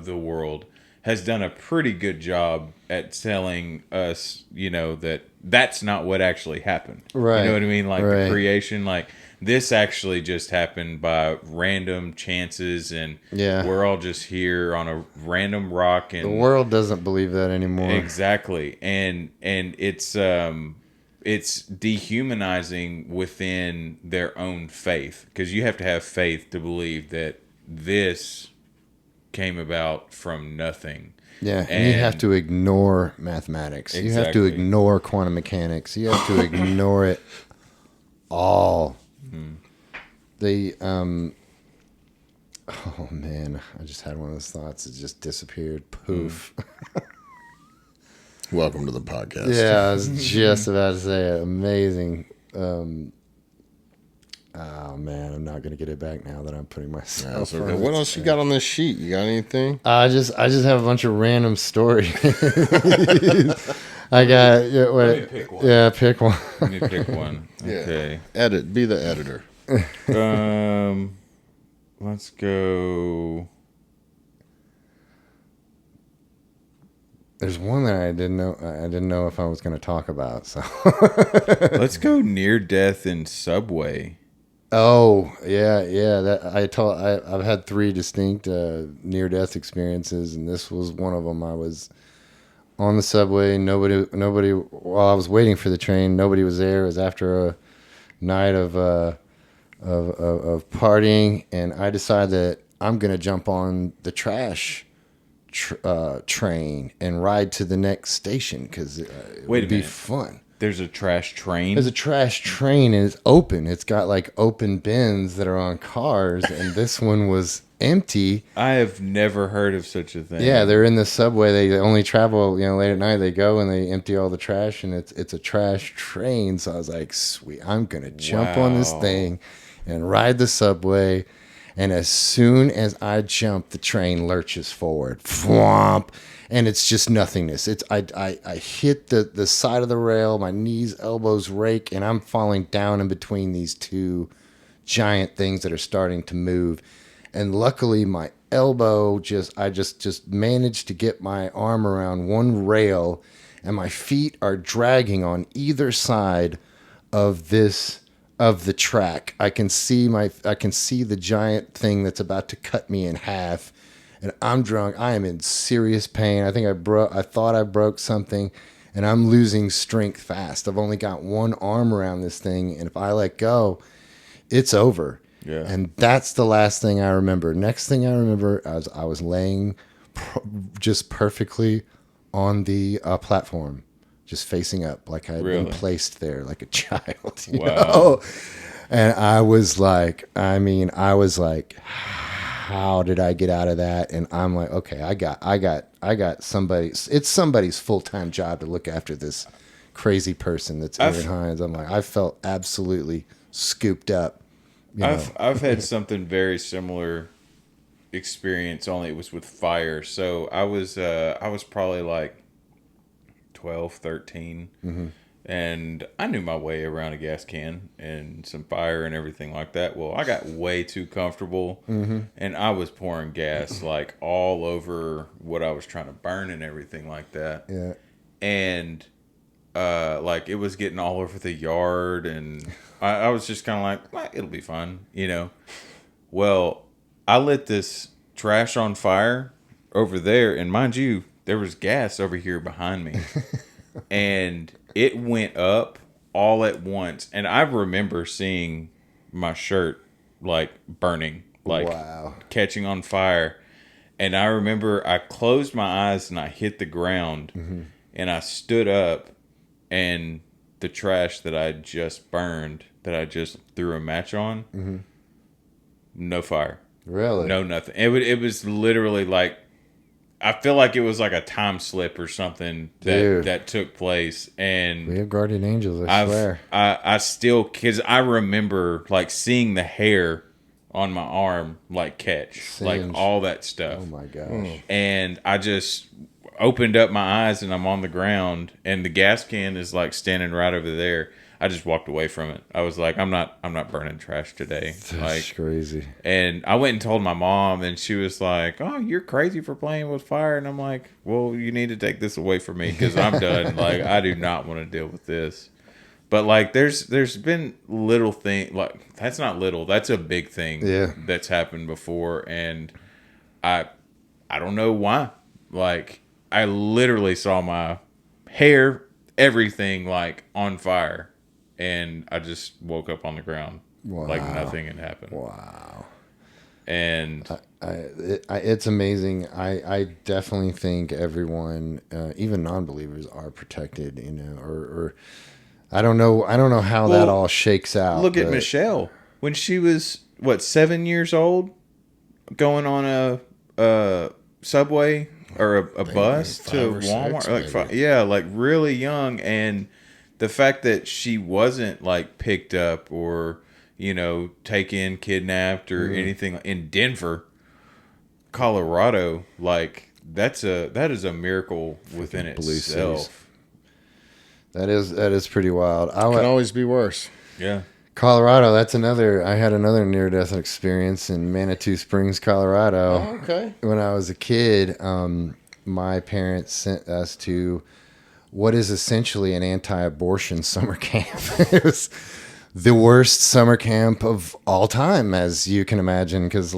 Speaker 3: the world has done a pretty good job at telling us, that that's not what actually happened.
Speaker 2: Right.
Speaker 3: You know what I mean? Like
Speaker 2: Right.
Speaker 3: the creation, like this actually just happened by random chances, and we're all just here on a random rock. And
Speaker 2: the world doesn't believe that anymore.
Speaker 3: exactly, and it's dehumanizing within their own faith, because you have to have faith to believe that this came about from nothing.
Speaker 2: Yeah, and you have to ignore mathematics. You have to
Speaker 3: Exactly.
Speaker 2: ignore quantum mechanics. You have to ignore it all. they oh man, I just had one of those thoughts. It just disappeared. Poof.
Speaker 1: Welcome to the podcast.
Speaker 2: Yeah, I was just about to say it. Amazing. Oh man, I'm not gonna get it back now that I'm putting myself.
Speaker 1: Okay. What else you got on this sheet? You got anything?
Speaker 2: I just have a bunch of random stories. I got
Speaker 3: Let me pick one.
Speaker 2: Yeah, pick one.
Speaker 3: Let me pick one.
Speaker 1: Yeah.
Speaker 3: Okay.
Speaker 1: Be the editor.
Speaker 3: Let's go.
Speaker 2: There's one that I didn't know if I was going to talk about. So
Speaker 3: Let's go near death in Subway.
Speaker 2: oh yeah. I've had 3 distinct near death experiences, and this was one of them. I was on the subway. Nobody. While I was waiting for the train, nobody was there. It was after a night of partying, and I decided that I'm going to jump on the trash train and ride to the next station because it would be fun.
Speaker 3: There's a trash train.
Speaker 2: There's a trash train and it's open. It's got like open bins that are on cars, and this one was empty.
Speaker 3: I have never heard of such a thing.
Speaker 2: Yeah, they're in the subway. They only travel, late at night. They go and they empty all the trash, and it's a trash train. So I was like, sweet, I'm gonna jump on this thing and ride the subway. And as soon as I jump, the train lurches forward, thwomp, and it's just nothingness. I hit the side of the rail, my knees, elbows rake, and I'm falling down in between these 2 giant things that are starting to move. And luckily, my elbow I just managed to get my arm around one rail, and my feet are dragging on either side of the track. I can see the giant thing that's about to cut me in half, and I'm drunk. I am in serious pain. I thought I broke something, and I'm losing strength fast. I've only got one arm around this thing, and if I let go, it's over.
Speaker 3: Yeah.
Speaker 2: And that's the last thing I remember. Next thing I remember, I was laying just perfectly on the platform, just facing up, like I had been placed there like a child. You know? And I was like, how did I get out of that? And I'm like, okay, I got somebody's. It's somebody's full-time job to look after this crazy person that's in Hinds. I'm like, I felt absolutely scooped up.
Speaker 3: I've had something very similar experience, only it was with fire. So I was probably like 12, 13, and I knew my way around a gas can and some fire and everything like that. Well, I got way too comfortable, and I was pouring gas like all over what I was trying to burn and everything like that.
Speaker 2: Yeah.
Speaker 3: And like it was getting all over the yard, and I was just kind of like, well, it'll be fun, Well, I lit this trash on fire over there, and mind you, there was gas over here behind me, and it went up all at once. And I remember seeing my shirt like burning, like catching on fire. And I remember I closed my eyes and I hit the ground, and I stood up, and the trash that I just burned, that I just threw a match on, no fire.
Speaker 2: Really?
Speaker 3: No, nothing. It was literally like, I feel like it was like a time slip or something that took place. And
Speaker 2: we have guardian angels, I swear.
Speaker 3: I still, because I remember like seeing the hair on my arm like catch, like all that stuff.
Speaker 2: Oh my gosh.
Speaker 3: And I just opened up my eyes, and I'm on the ground, and the gas can is like standing right over there. I just walked away from it. I was like, I'm not burning trash today.
Speaker 2: That's
Speaker 3: like
Speaker 2: crazy.
Speaker 3: And I went and told my mom, and she was like, "Oh, you're crazy for playing with fire." And I'm like, "Well, you need to take this away from me because I'm done. Like, I do not want to deal with this." But like, there's been little thing, like that's not little. That's a big thing. That's happened before, and I don't know why. Like, I literally saw my hair, everything like on fire. And I just woke up on the ground like nothing had happened.
Speaker 2: Wow.
Speaker 3: And
Speaker 2: it's amazing. I definitely think everyone, even non-believers, are protected. Or I don't know how that all shakes out.
Speaker 3: Look at Michelle when she was 7 years old, going on a subway or a bus to Walmart. Like really young, and the fact that she wasn't like picked up or taken, kidnapped or anything in Denver, Colorado, like that is a miracle within itself.
Speaker 2: That is pretty wild.
Speaker 1: Can always be worse.
Speaker 3: Yeah.
Speaker 2: Colorado, I had another near-death experience in Manitou Springs, Colorado.
Speaker 1: Oh, okay.
Speaker 2: When I was a kid, my parents sent us to what is essentially an anti-abortion summer camp. It was the worst summer camp of all time, as you can imagine, because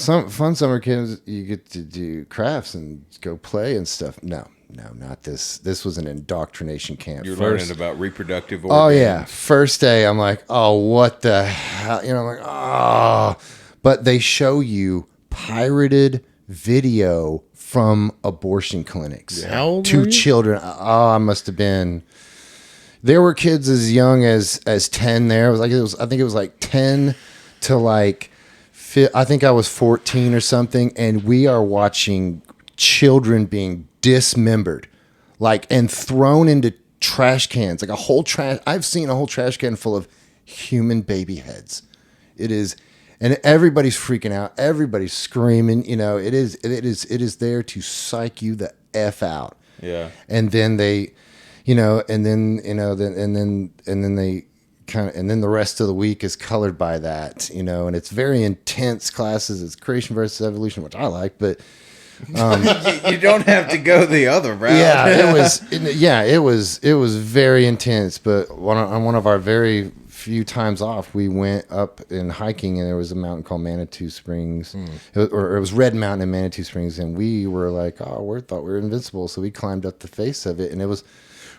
Speaker 2: some fun summer camps, you get to do crafts and go play and stuff. No, not this. This was an indoctrination camp.
Speaker 3: You're learning about reproductive organs.
Speaker 2: Oh yeah, first day I'm like, oh, what the hell? I'm like, oh, but they show you pirated video from abortion clinics.
Speaker 1: How old
Speaker 2: to
Speaker 1: were you?
Speaker 2: Children. Oh, I must have been. There were kids as young as 10 there. I think it was like 10 to like, I think I was 14 or something. And we are watching children being dismembered, like, and thrown into trash cans, like I've seen a whole trash can full of human baby heads. It is, and everybody's freaking out. Everybody's screaming. It is there to psych you the F out.
Speaker 3: Yeah.
Speaker 2: And then they, and then they kind of, and then the rest of the week is colored by that, and it's very intense classes. It's creation versus evolution, which I like, but
Speaker 3: you don't have to go the other route.
Speaker 2: Yeah, it was very intense. But on one of our very few times off, we went up in hiking, and there was a mountain called Manitou Springs, it was Red Mountain in Manitou Springs, and we were like, oh, we thought we were invincible, so we climbed up the face of it, and it was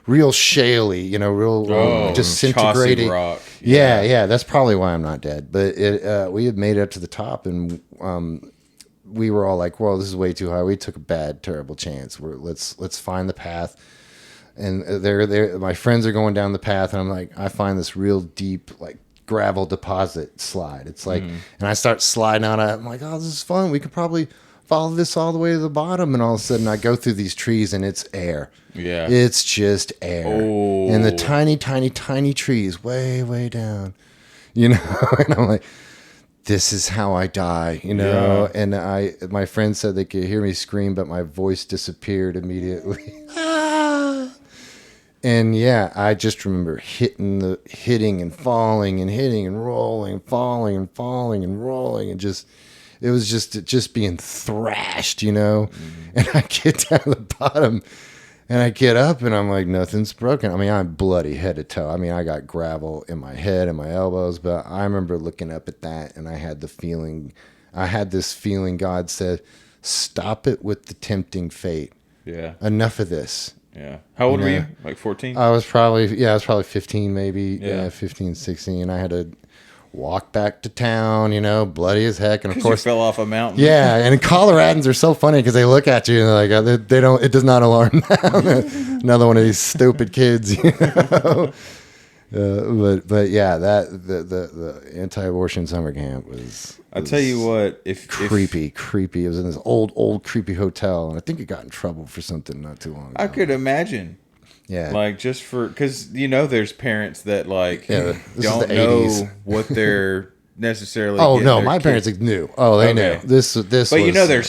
Speaker 2: real shaly, real disintegrating
Speaker 3: rock.
Speaker 2: Yeah, that's probably why I'm not dead. But we had made it up to the top, and we were all like, "Well, this is way too high." We took a terrible chance. Let's find the path. And my friends are going down the path, and I'm like, I find this real deep, like, gravel deposit slide. It's like, and I start sliding out. I'm like, oh, this is fun. We could probably follow this all the way to the bottom. And all of a sudden, I go through these trees, and it's air.
Speaker 3: Yeah,
Speaker 2: it's just air.
Speaker 3: Oh.
Speaker 2: And the tiny, tiny, tiny trees, way, way down. And I'm like, this is how I die, Yeah. And my friend said they could hear me scream, but my voice disappeared immediately. And yeah, I just remember hitting and falling and hitting and rolling, falling and falling and rolling, and it was just being thrashed, And I get down to the bottom, and I get up, and I'm like, nothing's broken. I mean, I'm bloody head to toe. I mean, I got gravel in my head and my elbows, but I remember looking up at that, and I had this feeling God said, stop it with the tempting fate.
Speaker 3: Yeah.
Speaker 2: Enough of this.
Speaker 3: Yeah. How old were you? Like 14?
Speaker 2: I was probably 15 maybe. Yeah, 15, 16. I had to walk back to town, bloody as heck. And of course,
Speaker 3: you fell off a mountain.
Speaker 2: Yeah, and Coloradans are so funny because they look at you and they're like, they don't. It does not alarm them. Another one of these stupid kids, But yeah, that the anti-abortion summer camp was.
Speaker 3: I'll tell you what, if
Speaker 2: creepy. It was in this old creepy hotel, and I think it got in trouble for something not too long ago.
Speaker 3: I could imagine.
Speaker 2: Yeah,
Speaker 3: like just for because there's parents that like don't
Speaker 2: know
Speaker 3: what they're necessarily.
Speaker 2: Oh no, my parents knew. Oh, they knew this. But
Speaker 3: there's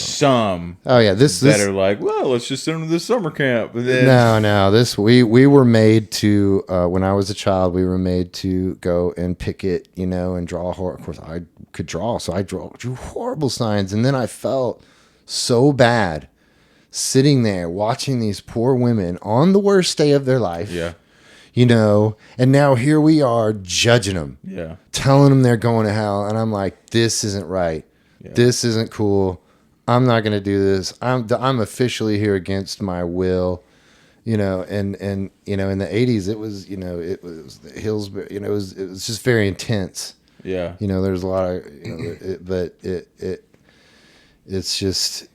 Speaker 3: some.
Speaker 2: Oh yeah,
Speaker 3: that are like, well, let's just send them to the summer camp. And then,
Speaker 2: no. We were made to when I was a child. We were made to go and picket, and draw. Of course, I could draw, so I drew horrible signs, and then I felt so bad sitting there watching these poor women on the worst day of their life.
Speaker 3: Yeah.
Speaker 2: And now here we are judging them.
Speaker 3: Yeah.
Speaker 2: Telling them they're going to hell. And I'm like, this isn't right. Yeah. This isn't cool. I'm not going to do this. I'm officially here against my will. And in the 80s, it was, it was the Hillsbury, it was just very intense.
Speaker 3: Yeah.
Speaker 2: There's a lot of, it's just,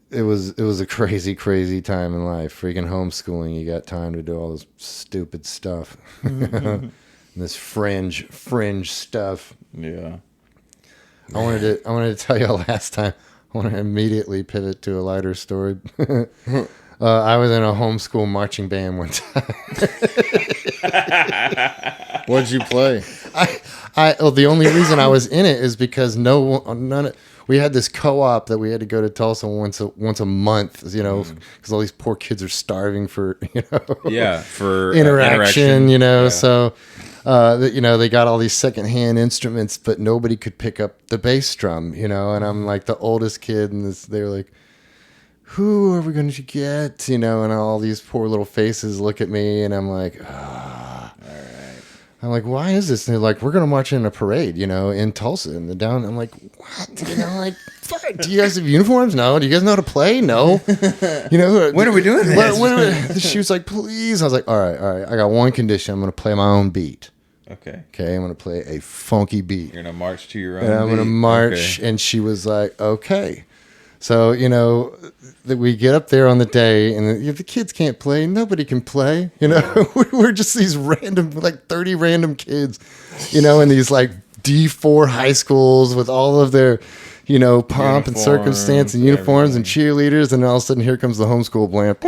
Speaker 2: it was a crazy, crazy time in life. Freaking homeschooling, you got time to do all this stupid stuff. this fringe stuff.
Speaker 3: Yeah.
Speaker 2: I wanted to tell you last time. I want to immediately pivot to a lighter story. I was in a homeschool marching band one time.
Speaker 1: What'd you play?
Speaker 2: The only reason I was in it is because we had this co-op that we had to go to Tulsa once a month, because all these poor kids are starving for,
Speaker 3: for
Speaker 2: interaction,
Speaker 3: Yeah.
Speaker 2: So, they got all these secondhand instruments, but nobody could pick up the bass drum, and I'm like the oldest kid, and they're like, who are we going to get, and all these poor little faces look at me, and I'm like, I'm like, why is this? And they're like, we're going to march in a parade, in Tulsa in the down. I'm like, what? Fuck, do you guys have uniforms? No. Do you guys know how to play? No.
Speaker 3: When are we doing this?
Speaker 2: She was like, please. I was like, all right. I got one condition. I'm going to play my own beat.
Speaker 3: Okay.
Speaker 2: I'm going to play a funky beat.
Speaker 3: You're going to march to your own
Speaker 2: And I'm going to march. Okay. And she was like, okay. So, that we get up there on the day, and the kids can't play. Nobody can play. We're just these random, like 30 random kids, in these like D4 high schools with all of their, pomp and circumstance and uniforms and cheerleaders. And all of a sudden, here comes the homeschool band.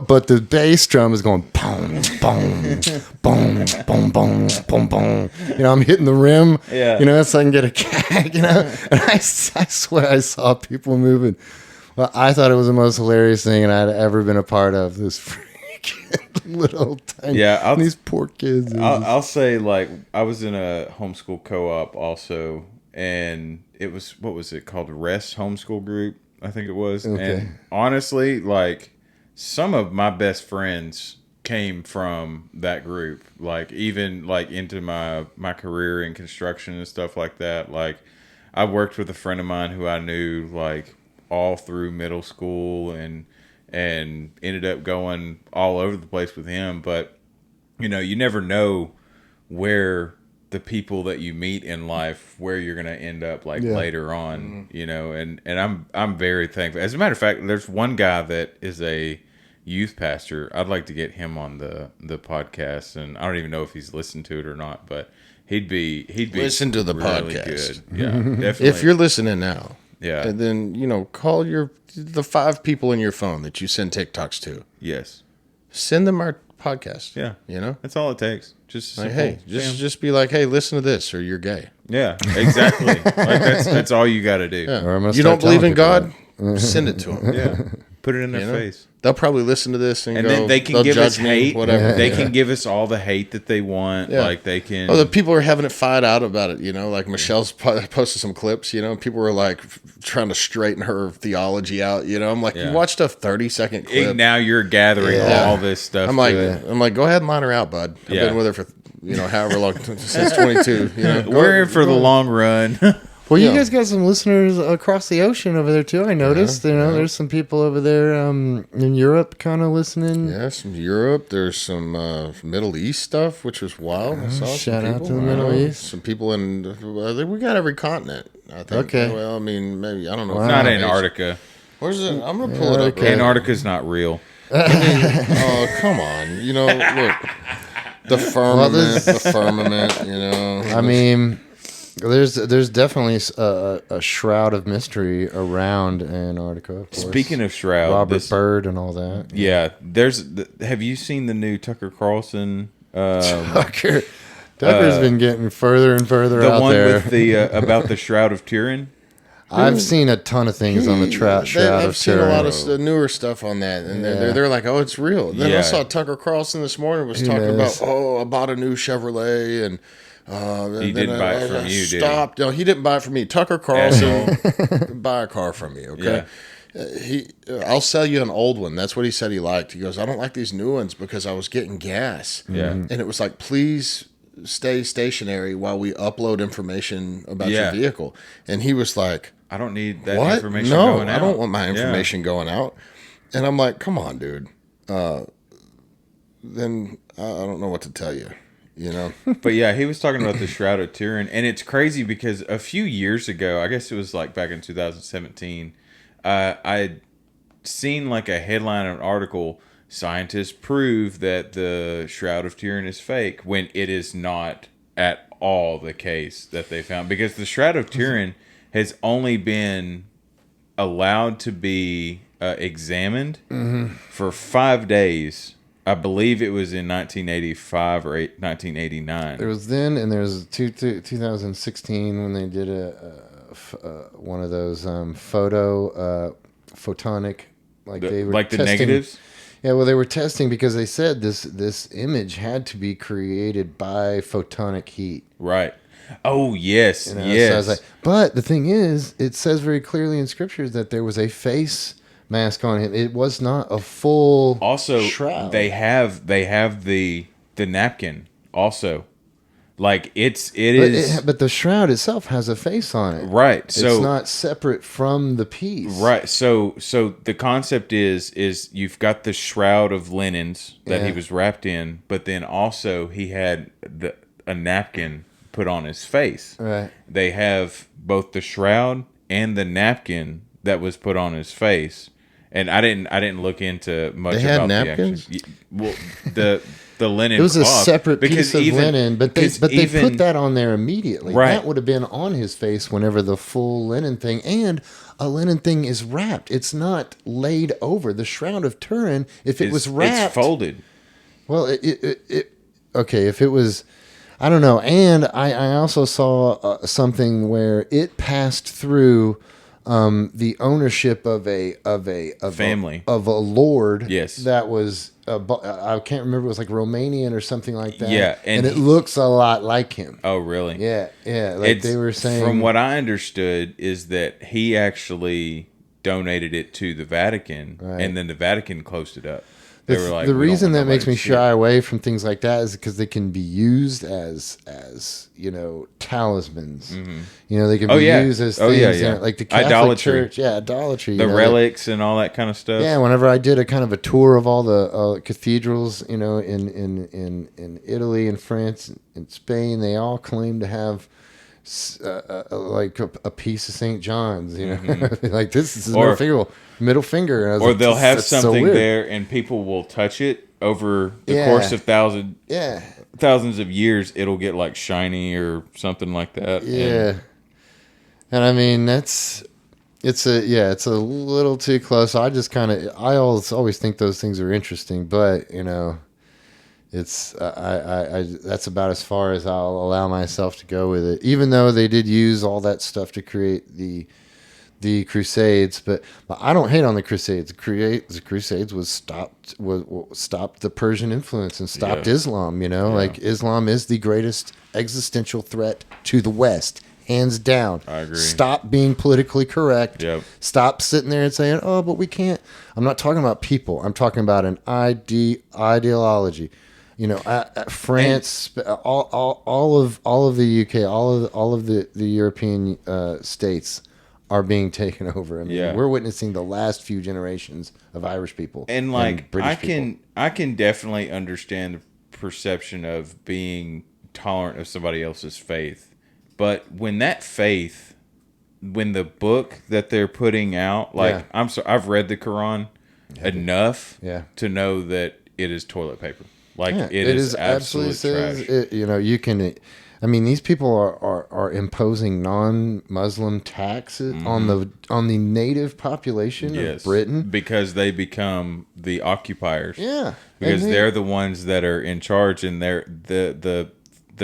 Speaker 2: But the bass drum is going boom, boom, boom, boom, boom, boom, boom. I'm hitting the rim, so I can get a gag, And I swear I saw people moving. Well, I thought it was the most hilarious thing I'd ever been a part of. This freaking little tiny, these poor kids.
Speaker 3: I'll say, like, I was in a homeschool co-op also, and it was, what was it called? Rest Homeschool Group, I think it was. Okay. And honestly, like, some of my best friends came from that group, like, even like into my career in construction and stuff like that. Like, I worked with a friend of mine who I knew like all through middle school, and ended up going all over the place with him. But you never know where the people that you meet in life, where you're going to end up like later on, and I'm very thankful. As a matter of fact, there's one guy that is a youth pastor. I'd like to get him on the podcast, and I don't even know if he's listened to it or not, but he'd be
Speaker 1: listen to the
Speaker 3: really
Speaker 1: podcast.
Speaker 3: Good. Yeah, definitely.
Speaker 1: If you're listening now,
Speaker 3: and
Speaker 1: then call the 5 people in your phone that you send TikToks to.
Speaker 3: Yes,
Speaker 1: send them our podcast.
Speaker 3: Yeah, that's all it takes. Just
Speaker 1: like, hey, just be like, hey, listen to this, or you're gay.
Speaker 3: Yeah, exactly. Like that's all you got to do.
Speaker 1: Yeah. You don't believe in God? Send it to them.
Speaker 3: Yeah, put it in their face.
Speaker 1: They'll probably listen to this and go,
Speaker 3: then they can give us hate.
Speaker 1: Whatever.
Speaker 3: They can give us all the hate that they want. Yeah. Like they can.
Speaker 1: Oh, the people are having it fight out about it. Like Michelle's posted some clips. People were like trying to straighten her theology out. I'm like, you watched a 30-second clip.
Speaker 3: Now you're gathering all this stuff.
Speaker 1: I'm like, go ahead and line her out, bud. I've been with her for however long, since 22.
Speaker 3: We're in for the long run.
Speaker 2: Well, you guys got some listeners across the ocean over there too. I noticed. There's some people over there in Europe kind of listening.
Speaker 1: Yeah, some Europe. There's some Middle East stuff, which was wild. I saw
Speaker 2: shout out to the Middle East.
Speaker 1: Some people in. We got every continent. I think.
Speaker 2: Okay.
Speaker 1: Well, I mean, maybe I don't know.
Speaker 3: Wow. Not Antarctica.
Speaker 1: Where's it? I'm gonna pull it up.
Speaker 3: Antarctica's not real.
Speaker 1: Oh, come on. Look. The firmament.
Speaker 2: I mean. There's definitely a shroud of mystery around Antarctica. Of course.
Speaker 3: Speaking of shroud,
Speaker 2: Robert Byrd and all that.
Speaker 3: Yeah, have you seen the new Tucker Carlson?
Speaker 2: Tucker's been getting further and further out there.
Speaker 3: The one with the about the Shroud of Turin.
Speaker 2: I've seen a ton of things on the Shroud of Turin.
Speaker 1: I've seen a lot of newer stuff on that, and they're like, oh, it's real. Then I saw Tucker Carlson this morning was talking about, I bought a new Chevrolet, and
Speaker 3: he didn't buy it from you, did he?
Speaker 1: No, he didn't buy it from me. Tucker Carlson buy a car from me, okay? Yeah. I'll sell you an old one. That's what he said he liked. He goes, I don't like these new ones because I was getting gas.
Speaker 3: Yeah.
Speaker 1: And it was like, please stay stationary while we upload information about your vehicle. And he was like,
Speaker 3: I don't need that information going out.
Speaker 1: I don't want my information going out. And I'm like, come on, dude. Then I don't know what to tell you.
Speaker 3: But yeah, he was talking about the Shroud of Turin, and it's crazy because a few years ago, I guess it was like back in 2017, I had seen like a headline of an article scientists prove that the Shroud of Turin is fake when it is not at all the case that they found, because the Shroud of Turin has only been allowed to be examined for 5 days. I believe it was in 1985 or 1989.
Speaker 2: There was then, and there was 2016 when they did one of those photonic, like they were
Speaker 3: like the
Speaker 2: testing,
Speaker 3: negatives.
Speaker 2: Yeah, well, they were testing because they said this image had to be created by photonic heat.
Speaker 3: Right. Oh, yes,
Speaker 2: You know?
Speaker 3: yes.
Speaker 2: So I was like, but the thing is, it says very clearly in scriptures that there was a face mask on him. It was not a full
Speaker 3: Also,
Speaker 2: shroud.
Speaker 3: they have the napkin also. Like it is
Speaker 2: but the shroud itself has a face on it.
Speaker 3: right. So
Speaker 2: it's not separate from the piece.
Speaker 3: right. So the concept is you've got the shroud of linens that he
Speaker 2: Yeah.
Speaker 3: was wrapped in, but then also he had a napkin put on his face.
Speaker 2: Right.
Speaker 3: They have both the shroud and the napkin that was put on his face. And I didn't look into much
Speaker 1: They had
Speaker 3: about
Speaker 1: napkins?
Speaker 3: the actual. Well, the linen.
Speaker 2: It was a
Speaker 3: cloth,
Speaker 2: separate
Speaker 3: because
Speaker 2: piece of linen, but they
Speaker 3: even-
Speaker 2: put that on there immediately.
Speaker 3: Right.
Speaker 2: That would have been on his face whenever the full linen thing, and a linen thing is wrapped. It's not laid over. The Shroud of Turin, if it was wrapped,
Speaker 3: it's folded.
Speaker 2: well, it okay. If it was, I don't know. And I also saw something where it passed through the ownership of a
Speaker 3: Family.
Speaker 2: of a lord.
Speaker 3: Yes.
Speaker 2: that was I can't remember. It was like Romanian or something like that.
Speaker 3: Yeah,
Speaker 2: and it
Speaker 3: he-
Speaker 2: looks a lot like him.
Speaker 3: Oh, really?
Speaker 2: Yeah, like they were saying.
Speaker 3: From what I understood, is that he actually donated it to the Vatican,
Speaker 2: Right.
Speaker 3: and then the Vatican closed it up. They were like,
Speaker 2: the
Speaker 3: "We don't
Speaker 2: reason
Speaker 3: want
Speaker 2: that makes
Speaker 3: nobody
Speaker 2: me
Speaker 3: to see it."
Speaker 2: shy away from things like that is because they can be used as talismans. You know, they can be
Speaker 3: Oh, yeah.
Speaker 2: used as
Speaker 3: Oh,
Speaker 2: things
Speaker 3: yeah, yeah.
Speaker 2: like the Catholic
Speaker 3: Idolatry.
Speaker 2: Church. Yeah, idolatry.
Speaker 3: The
Speaker 2: you know,
Speaker 3: relics and all that kind of stuff.
Speaker 2: Yeah, whenever I did a kind of a tour of all the cathedrals, you know, in Italy and France and Spain, they all claim to have like a piece of St. John's, you know, like this is
Speaker 3: Or-
Speaker 2: middle finger. And I was
Speaker 3: Or
Speaker 2: like,
Speaker 3: they'll have
Speaker 2: that's so
Speaker 3: something
Speaker 2: weird.
Speaker 3: there, and people will touch it over the
Speaker 2: Yeah.
Speaker 3: course of
Speaker 2: Yeah,
Speaker 3: thousands of years. It'll get like shiny or something like that.
Speaker 2: yeah. And I mean, it's a little too close. I always think those things are interesting, but you know, it's I that's about as far as I'll allow myself to go with it. Even though they did use all that stuff to create the Crusades, but I don't hate on the Crusades. The Crusades was stopped the Persian influence and stopped
Speaker 3: Yeah.
Speaker 2: Islam. You know, like Islam is the greatest existential threat to the West, hands down.
Speaker 3: I agree.
Speaker 2: Stop being politically correct.
Speaker 3: Yep.
Speaker 2: Stop sitting there and saying, "Oh, but we can't." I'm not talking about people. I'm talking about an ideology. You know, France, all of the UK, all of the European states are being taken over. I mean,
Speaker 3: Yeah.
Speaker 2: we're witnessing the last few generations of Irish people
Speaker 3: And like
Speaker 2: British people.
Speaker 3: I can definitely understand the perception of being tolerant of somebody else's faith. But when the book that they're putting out, like
Speaker 2: Yeah.
Speaker 3: I'm sorry, I've read the Quran enough
Speaker 2: Yeah.
Speaker 3: to know that it is toilet paper. Like
Speaker 2: Yeah,
Speaker 3: it is absolute trash.
Speaker 2: You know, you can. I mean, these people are imposing non-Muslim taxes on the native population of Britain.
Speaker 3: Because they become the occupiers.
Speaker 2: Yeah,
Speaker 3: Because
Speaker 2: and
Speaker 3: they're the ones that are in charge, and they're the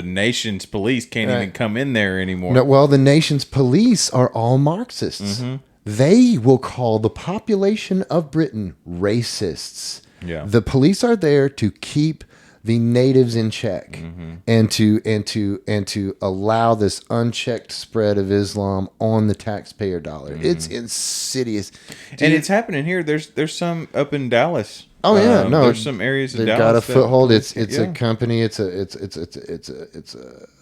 Speaker 3: nation's police can't even come in there anymore.
Speaker 2: No, well, the nation's police are all Marxists. They will call the population of Britain racists.
Speaker 3: Yeah.
Speaker 2: The police are there to keep the natives in check and to allow this unchecked spread of Islam on the taxpayer dollar. It's insidious.
Speaker 3: And it's happening here. There's some up in Dallas.
Speaker 2: Oh yeah, no.
Speaker 3: There's some areas in
Speaker 2: they've
Speaker 3: Dallas.
Speaker 2: got a
Speaker 3: that-
Speaker 2: foothold. It's
Speaker 3: Yeah.
Speaker 2: a company. It's a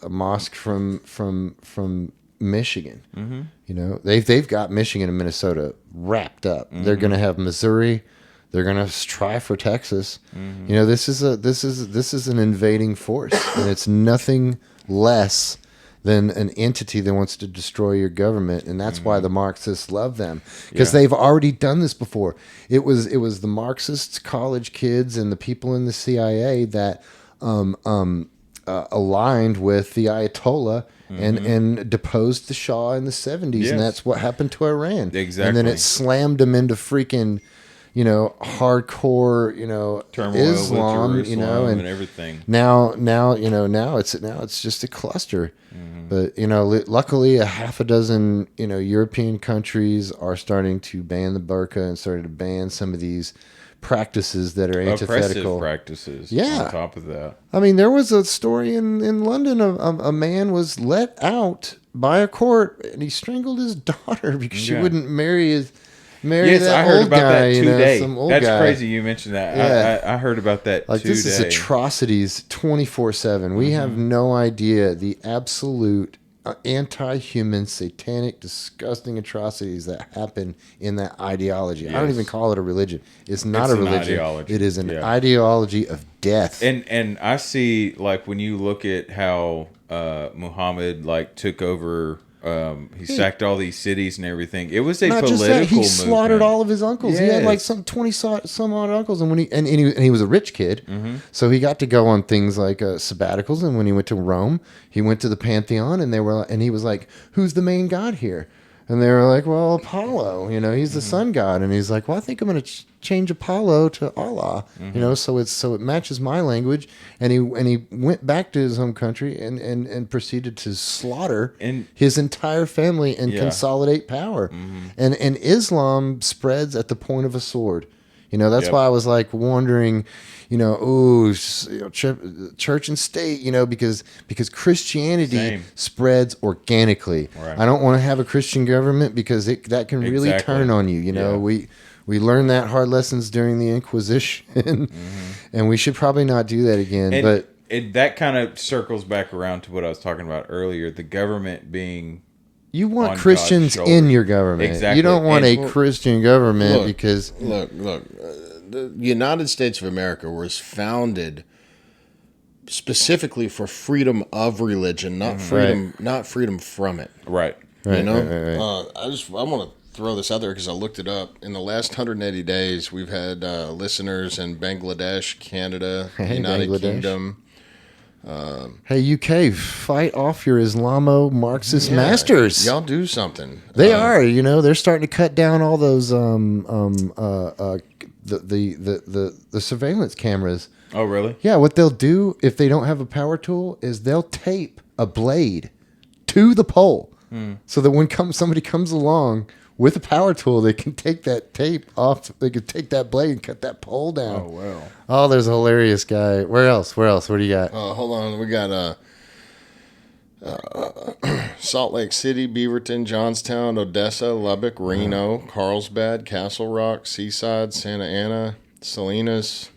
Speaker 2: mosque from Michigan. You know, they've got Michigan and Minnesota wrapped up. They're going to have Missouri. They're going to try for Texas. You know, this is an invading force, and it's nothing less than an entity that wants to destroy your government, and that's why the Marxists love them, because they've already done this before. It was the Marxists, college kids, and the people in the CIA that aligned with the Ayatollah and deposed the Shah in the 70s, and that's what happened to Iran.
Speaker 3: Exactly.
Speaker 2: And then it slammed them into freaking, hardcore,
Speaker 3: turmoil
Speaker 2: Islam,
Speaker 3: with Jerusalem and everything.
Speaker 2: Now it's just a cluster. But luckily a half a dozen European countries are starting to ban the burqa and started to ban some of these practices that are antithetical
Speaker 3: Oppressive practices.
Speaker 2: Yeah.
Speaker 3: On top of that,
Speaker 2: I mean, there was a story in London. A man was let out by a court, and he strangled his daughter because she wouldn't marry that
Speaker 3: I heard
Speaker 2: old
Speaker 3: about
Speaker 2: guy.
Speaker 3: that today.
Speaker 2: Some old
Speaker 3: That's
Speaker 2: guy.
Speaker 3: crazy you mentioned that.
Speaker 2: Yeah.
Speaker 3: I heard about that
Speaker 2: Like
Speaker 3: today.
Speaker 2: this is atrocities 24/7. We have no idea the absolute anti-human, satanic, disgusting atrocities that happen in that ideology. I don't even call it a religion. It's not a religion.
Speaker 3: Ideology.
Speaker 2: It is an ideology of death.
Speaker 3: And I see, like, when you look at how Muhammad took over. He sacked all these cities and everything. It was a
Speaker 2: Not
Speaker 3: political
Speaker 2: just that, he
Speaker 3: movement.
Speaker 2: slaughtered all of his uncles. He had like
Speaker 3: Yes.
Speaker 2: some 20 some odd uncles, and he was a rich kid, so he got to go on things like sabbaticals. And when he went to Rome, he went to the Pantheon, and he was like, "Who's the main god here?" And they were like, "Well, Apollo. He's the sun god." And he's like, "Well, I think I'm going to change Apollo to Allah." So it matches my language. And he went back to his home country and proceeded to slaughter his entire family and consolidate power. And Islam spreads at the point of a sword. That's why I was like wondering, church and state, because Christianity spreads organically.
Speaker 3: Right.
Speaker 2: I don't want to have a Christian government because that can really turn on you. We learned that hard lessons during the Inquisition, and we should probably not do that again. But
Speaker 3: that kind of circles back around to what I was talking about earlier, the government being
Speaker 2: you want
Speaker 3: on
Speaker 2: Christians
Speaker 3: God's
Speaker 2: in your government.
Speaker 3: Exactly.
Speaker 2: You don't want a Christian government because
Speaker 1: look, the United States of America was founded specifically for freedom of religion, not freedom from it.
Speaker 3: right.
Speaker 2: Right.
Speaker 1: I want to throw this out there because I looked it up. In the last 180 days, we've had listeners in Bangladesh, Canada, United
Speaker 2: Bangladesh.
Speaker 1: Kingdom.
Speaker 2: Hey, UK, fight off your Islamo-Marxist masters.
Speaker 1: Y'all do something.
Speaker 2: They are, they're starting to cut down all those the surveillance cameras.
Speaker 3: Oh, really?
Speaker 2: Yeah, what they'll do if they don't have a power tool is they'll tape a blade to the pole, so that when somebody comes along with a power tool, they can take that tape off. They can take that blade and cut that pole down.
Speaker 3: Oh, wow.
Speaker 2: Oh, there's a hilarious guy. Where else? What do you got?
Speaker 1: Hold on, we got Salt Lake City, Beaverton, Johnstown, Odessa, Lubbock, Reno, Carlsbad, Castle Rock, Seaside, Santa Ana, Salinas,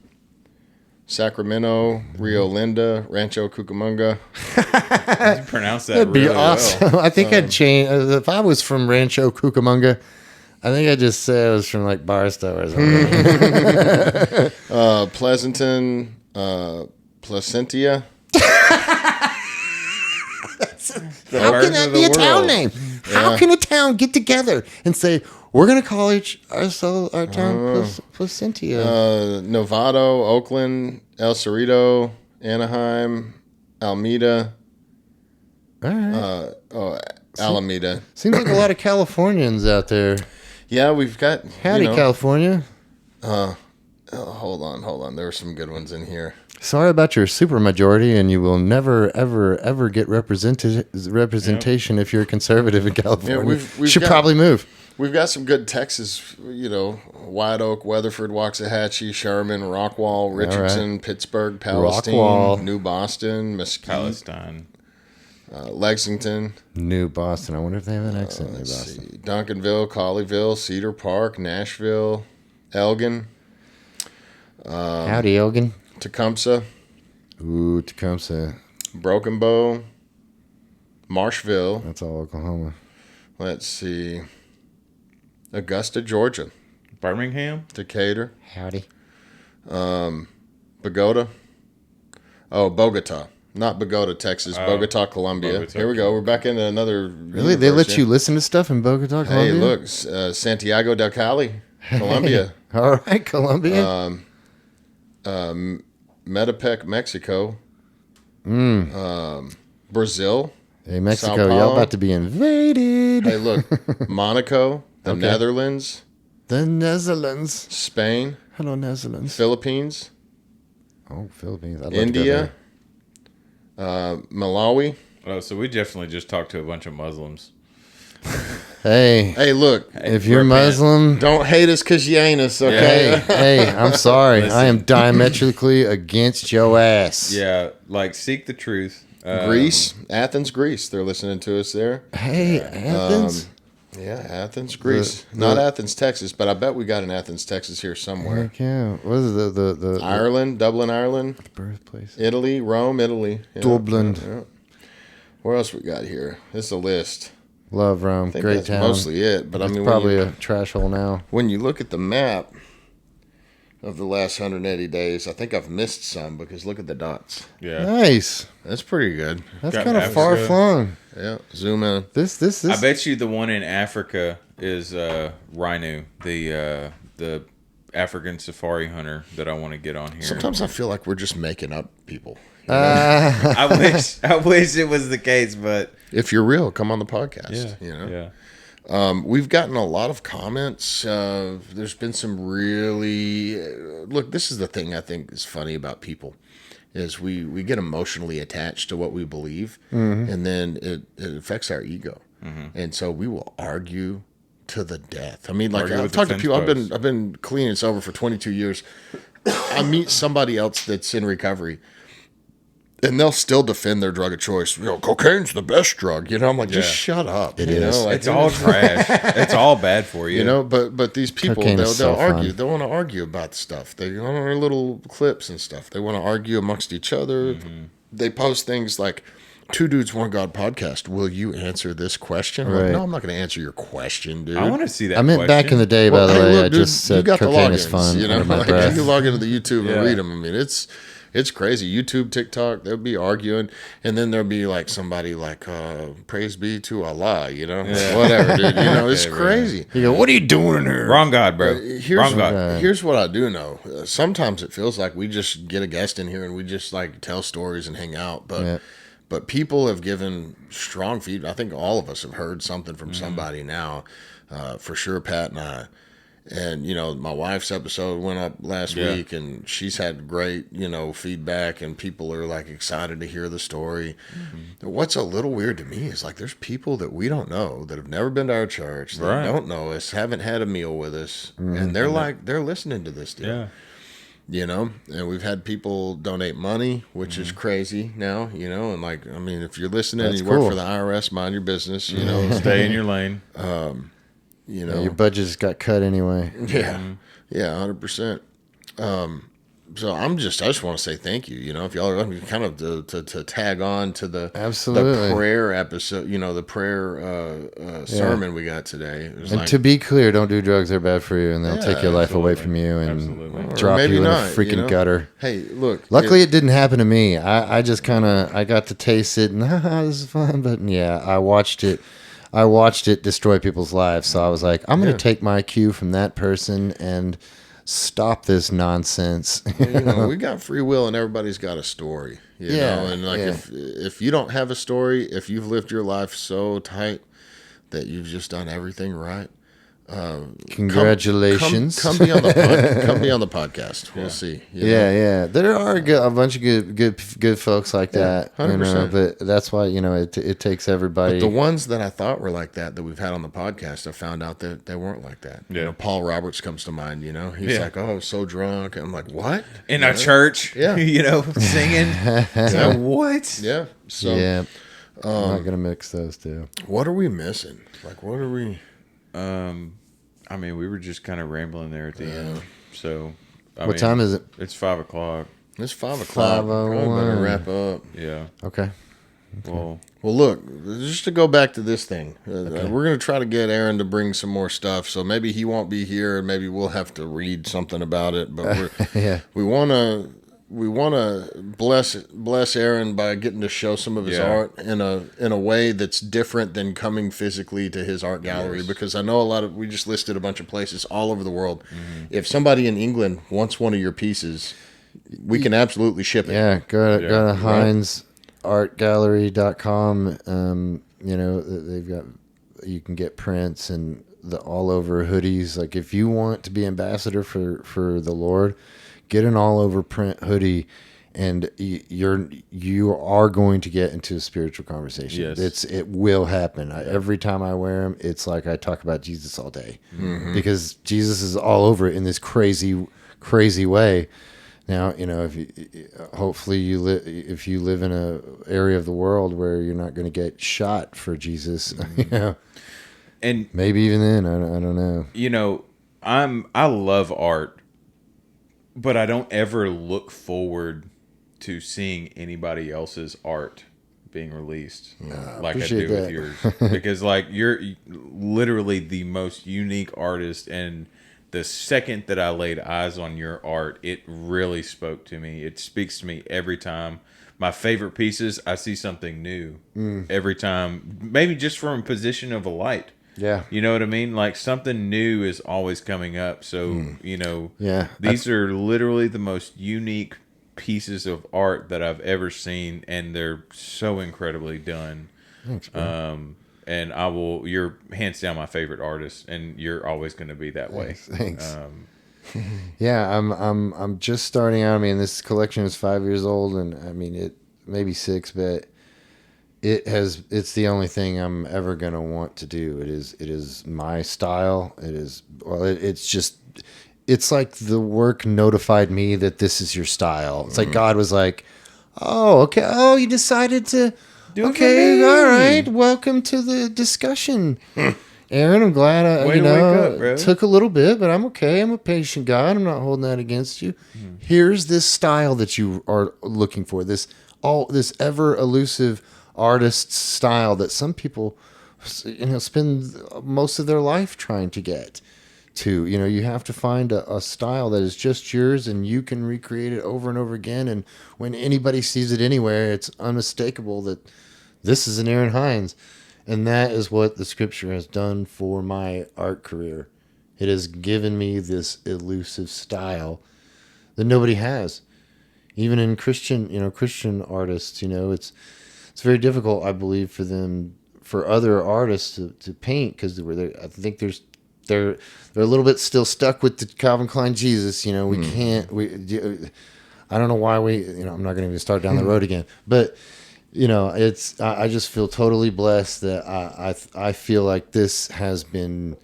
Speaker 1: Sacramento, Rio Linda, Rancho Cucamonga.
Speaker 3: You pronounce that
Speaker 2: That'd be
Speaker 3: really
Speaker 2: awesome.
Speaker 3: well.
Speaker 2: I think I'd change if I was from Rancho Cucamonga. I think I'd just say I was from like Barstow or something.
Speaker 1: Pleasanton, Placentia.
Speaker 2: How can that be a town name? How can a town get together and say we're going to call our town Placentia?
Speaker 1: Novato, Oakland, El Cerrito, Anaheim, Alameda.
Speaker 2: All right.
Speaker 1: Alameda.
Speaker 2: Seems like a lot of Californians out there.
Speaker 1: Yeah, we've got.
Speaker 2: Howdy, California.
Speaker 1: Hold on. There were some good ones in here.
Speaker 2: Sorry about your supermajority, and you will never, ever, ever get representation if you're a conservative in California.
Speaker 1: we've
Speaker 2: should
Speaker 1: got-
Speaker 2: probably move.
Speaker 1: We've got some good Texas, White Oak, Weatherford, Waxahachie, Sherman, Rockwall, Richardson, Pittsburgh, Palestine,
Speaker 2: Rockwall.
Speaker 1: New Boston, Mesquite,
Speaker 3: Palestine.
Speaker 1: Lexington.
Speaker 2: New Boston. I wonder if they have an accent in New
Speaker 1: Let's
Speaker 2: Boston.
Speaker 1: see, Duncanville, Colleyville, Cedar Park, Nashville, Elgin,
Speaker 2: Howdy, Elgin.
Speaker 1: Tecumseh,
Speaker 2: Ooh, Tecumseh.
Speaker 1: Broken Bow, Marshville.
Speaker 2: That's all Oklahoma.
Speaker 1: Let's see, Augusta, Georgia,
Speaker 3: Birmingham.
Speaker 2: Howdy.
Speaker 1: Bogota. Oh, Bogota. Not Bogota, Texas. Bogota, Colombia.
Speaker 3: Bogota,
Speaker 1: Here we go. We're back into another.
Speaker 2: Really? They let you listen to stuff in Bogota,
Speaker 1: Hey,
Speaker 2: Colombia?
Speaker 1: look, Santiago del Cali, Colombia.
Speaker 2: All right, Colombia.
Speaker 1: Metepec, Mexico. Brazil.
Speaker 2: Hey, Mexico,
Speaker 1: Sao Paulo.
Speaker 2: y'all about to be invaded.
Speaker 1: Hey, look, Monaco, the
Speaker 2: Okay.
Speaker 1: Netherlands,
Speaker 2: The Netherlands.
Speaker 1: Spain,
Speaker 2: Hello, Netherlands.
Speaker 1: Philippines,
Speaker 2: Oh, Philippines. I'd love to go
Speaker 1: India, Malawi.
Speaker 3: Oh, so we definitely just talked to a bunch of Muslims.
Speaker 2: there. Hey,
Speaker 1: Hey, look,
Speaker 2: if you're
Speaker 3: repent.
Speaker 2: Muslim,
Speaker 1: don't hate us because you ain't us, okay?
Speaker 2: hey, I'm sorry.
Speaker 3: Listen.
Speaker 2: I am diametrically against your ass.
Speaker 3: Yeah, like seek the truth.
Speaker 1: Greece, Athens, Greece. They're listening to us there.
Speaker 2: Hey, Athens.
Speaker 1: Yeah, Athens, Greece. Not Athens, Texas, but I bet we got an Athens, Texas here somewhere.
Speaker 2: Heck yeah. What is the
Speaker 1: Ireland, Dublin, Ireland.
Speaker 2: birthplace?
Speaker 1: Italy, Rome, Italy. Yeah,
Speaker 2: Dublin.
Speaker 1: yeah. Where else we got here? This is a list.
Speaker 2: Love Rome.
Speaker 1: I think
Speaker 2: Great
Speaker 1: that's
Speaker 2: town.
Speaker 1: mostly it. But I
Speaker 2: It's
Speaker 1: mean,
Speaker 2: probably a trash hole now.
Speaker 1: when you look at the map of the last 180 days, I think I've missed some because look at the dots.
Speaker 3: Yeah.
Speaker 2: Nice.
Speaker 1: That's pretty good.
Speaker 2: That's
Speaker 3: Got
Speaker 2: kind of
Speaker 3: Africa.
Speaker 2: far flung.
Speaker 1: Yeah, zoom in.
Speaker 2: This.
Speaker 3: I bet you the one in Africa is Rhino, the African safari hunter that I want to get on here.
Speaker 1: Sometimes I feel like we're just making up people.
Speaker 3: I wish it was the case, but
Speaker 1: If you're real, come on the podcast. You know?
Speaker 3: yeah.
Speaker 1: We've gotten a lot of comments. There's been some really look. This is the thing I think is funny about people is we get emotionally attached to what we believe, and then it affects our ego, and so we will argue to the death. I mean, like
Speaker 3: Argue
Speaker 1: I've
Speaker 3: with
Speaker 1: talked to
Speaker 3: the
Speaker 1: people.
Speaker 3: fence
Speaker 1: I've been clean and sober for 22 years. I meet somebody else that's in recovery. And they'll still defend their drug of choice. You know, cocaine's the best drug. You know, I'm like, just shut up.
Speaker 2: It
Speaker 1: you
Speaker 2: is.
Speaker 1: know, like,
Speaker 3: It's all trash. It's all bad for you.
Speaker 1: you know, but these people
Speaker 2: Cocaine
Speaker 1: they'll
Speaker 2: is so
Speaker 1: argue.
Speaker 2: fun.
Speaker 1: They want to argue about stuff. They want their little clips and stuff. They want to argue amongst each other. They post things like, "Two Dudes One God podcast. Will you answer this question?" I'm like,
Speaker 2: Right.
Speaker 1: no, I'm not going to answer your question, dude.
Speaker 3: I want to see that.
Speaker 2: I meant back in the day, by
Speaker 1: Well,
Speaker 2: the
Speaker 1: hey,
Speaker 2: way,
Speaker 1: look,
Speaker 2: I
Speaker 1: dude,
Speaker 2: just
Speaker 1: you
Speaker 2: said
Speaker 1: got the
Speaker 2: cocaine is
Speaker 1: logins,
Speaker 2: fun
Speaker 1: you know,
Speaker 2: under my
Speaker 1: like,
Speaker 2: breath.
Speaker 1: you log into the YouTube
Speaker 3: Yeah.
Speaker 1: and read them. I mean, it's crazy. YouTube, TikTok, they'll be arguing, and then there'll be like somebody like, "Praise be to Allah," you know, whatever, dude. You know, it's
Speaker 3: Yeah, man.
Speaker 1: crazy.
Speaker 2: You go, what are you doing in here?
Speaker 3: Wrong God, bro. Wrong God.
Speaker 1: Here's what I do know. Sometimes it feels like we just get a guest in here and we just like tell stories and hang out, but.
Speaker 2: Yeah.
Speaker 1: But people have given strong feedback. I think all of us have heard something from somebody now, for sure, Pat and I. And, you know, my wife's episode went up last week, and she's had great, you know, feedback, and people are, like, excited to hear the story. What's a little weird to me is, like, there's people that we don't know that have never been to our church, that
Speaker 3: Right.
Speaker 1: don't know us, haven't had a meal with us, and they're, like, they're listening to this deal.
Speaker 3: Yeah.
Speaker 1: You know, and we've had people donate money, which is crazy now, you know, and like, I mean, if you're listening
Speaker 2: That's
Speaker 1: and you work
Speaker 2: cool.
Speaker 1: for the IRS, mind your business, you know,
Speaker 3: Stay in your lane.
Speaker 1: you know,
Speaker 2: Your budget's got cut anyway.
Speaker 1: yeah, yeah, 100%. So I just want to say thank you. You know, if y'all are kind of to tag on to the
Speaker 2: Absolutely.
Speaker 1: the prayer episode, you know, the prayer sermon we got today. It was
Speaker 2: And
Speaker 1: like,
Speaker 2: to be clear, don't do drugs; they're bad for you, and they'll
Speaker 1: Yeah,
Speaker 2: take your life away
Speaker 3: absolutely.
Speaker 2: from you and
Speaker 3: Absolutely. Or
Speaker 2: drop
Speaker 1: maybe
Speaker 2: you in
Speaker 1: not,
Speaker 2: a freaking
Speaker 1: you know?
Speaker 2: gutter.
Speaker 1: hey, look,
Speaker 2: Luckily, it didn't happen to me. I just kind of I got to taste it, and this is fun. But yeah, I watched it destroy people's lives. So I was like, I'm going to take my cue from that person and stop this nonsense.
Speaker 1: you know, we got free will, and everybody's got a story. You
Speaker 2: Yeah,
Speaker 1: know, and like
Speaker 2: yeah.
Speaker 1: if you don't have a story, if you've lived your life so tight that you've just done everything right,
Speaker 2: Congratulations.
Speaker 1: Come be on the come be on the podcast. We'll see. you know?
Speaker 2: Yeah. There are a bunch of good folks like that. You know,
Speaker 1: 100%.
Speaker 2: but that's why it takes everybody.
Speaker 1: The ones that I thought were like that we've had on the podcast, I found out that they weren't like that. You
Speaker 3: Yeah.
Speaker 1: know, Paul Roberts comes to mind. You know, he's
Speaker 3: Yeah.
Speaker 1: like, "Oh, I was so drunk." I'm like, "What?"
Speaker 3: In
Speaker 1: You
Speaker 3: a
Speaker 1: know?
Speaker 3: church.
Speaker 1: Yeah.
Speaker 3: You know, singing. So what?
Speaker 1: Yeah. So,
Speaker 2: yeah, I'm not gonna mix those two.
Speaker 1: what are we missing? Like, what are we?
Speaker 3: I mean, we were just kind of rambling there at the end. So,
Speaker 2: What time is it?
Speaker 3: It's 5:00.
Speaker 1: It's 5:00. Probably better
Speaker 2: 5:01.
Speaker 1: wrap up.
Speaker 3: Yeah.
Speaker 2: Okay.
Speaker 3: Well,
Speaker 1: Well, look, just to go back to this thing, we're going to try to get Aaron to bring some more stuff. So maybe he won't be here, and maybe we'll have to read something about it. But
Speaker 2: Yeah.
Speaker 1: we want to we want to bless Aaron by getting to show some of his art in a way that's different than coming physically to his art gallery. Yes. Because I know we just listed a bunch of places all over the world. Mm-hmm. If somebody in England wants one of your pieces, we can absolutely ship it.
Speaker 2: Yeah, go to hindsartgallery.com. They've got, you can get prints and the all over hoodies. Like if you want to be ambassador for the Lord, get an all over print hoodie, and you are going to get into a spiritual conversation. Yes. It will happen. Every time I wear them, it's like I talk about Jesus all day, because Jesus is all over it in this crazy way. Now, if you live in a area of the world where you're not going to get shot for Jesus, and maybe even then, I don't know.
Speaker 3: I love art, but I don't ever look forward to seeing anybody else's art being released like I do with yours, because like you're literally the most unique artist, and the second that I laid eyes on your art, it really spoke to me. It speaks to me every time. My favorite pieces, I see something new every time. Maybe just from a position of a light.
Speaker 2: Yeah.
Speaker 3: You know what I mean? Like something new is always coming up. So, these are literally the most unique pieces of art that I've ever seen, and they're so incredibly done.
Speaker 2: Thanks, bro.
Speaker 3: And you're hands down my favorite artist, and you're always going to be that way.
Speaker 2: Thanks. Yeah, I'm just starting out. I mean, this collection is 5 years old, and I mean it maybe 6, but it's the only thing I'm ever going to want to do. It is my style. It's like the work notified me that this is your style. It's like God was like, "Oh, okay. Oh, you decided to Okay, all right. Welcome to the discussion, Aaron. I'm glad I wake up, bro. Took a little bit, but I'm okay. I'm a patient God. I'm not holding that against you. Here's this style that you are looking for. This ever elusive artist style that some people, spend most of their life trying to get to. You have to find a style that is just yours, and you can recreate it over and over again. And when anybody sees it anywhere, it's unmistakable that this is an Aaron Hinds. And that is what the scripture has done for my art career. It has given me this elusive style that nobody has. Even in Christian artists, it's very difficult, I believe, for other artists to paint, because I think they're a little bit still stuck with the Calvin Klein Jesus. We can't. I don't know why I'm not going to even start down the road again, but. I just feel totally blessed that I feel like this has been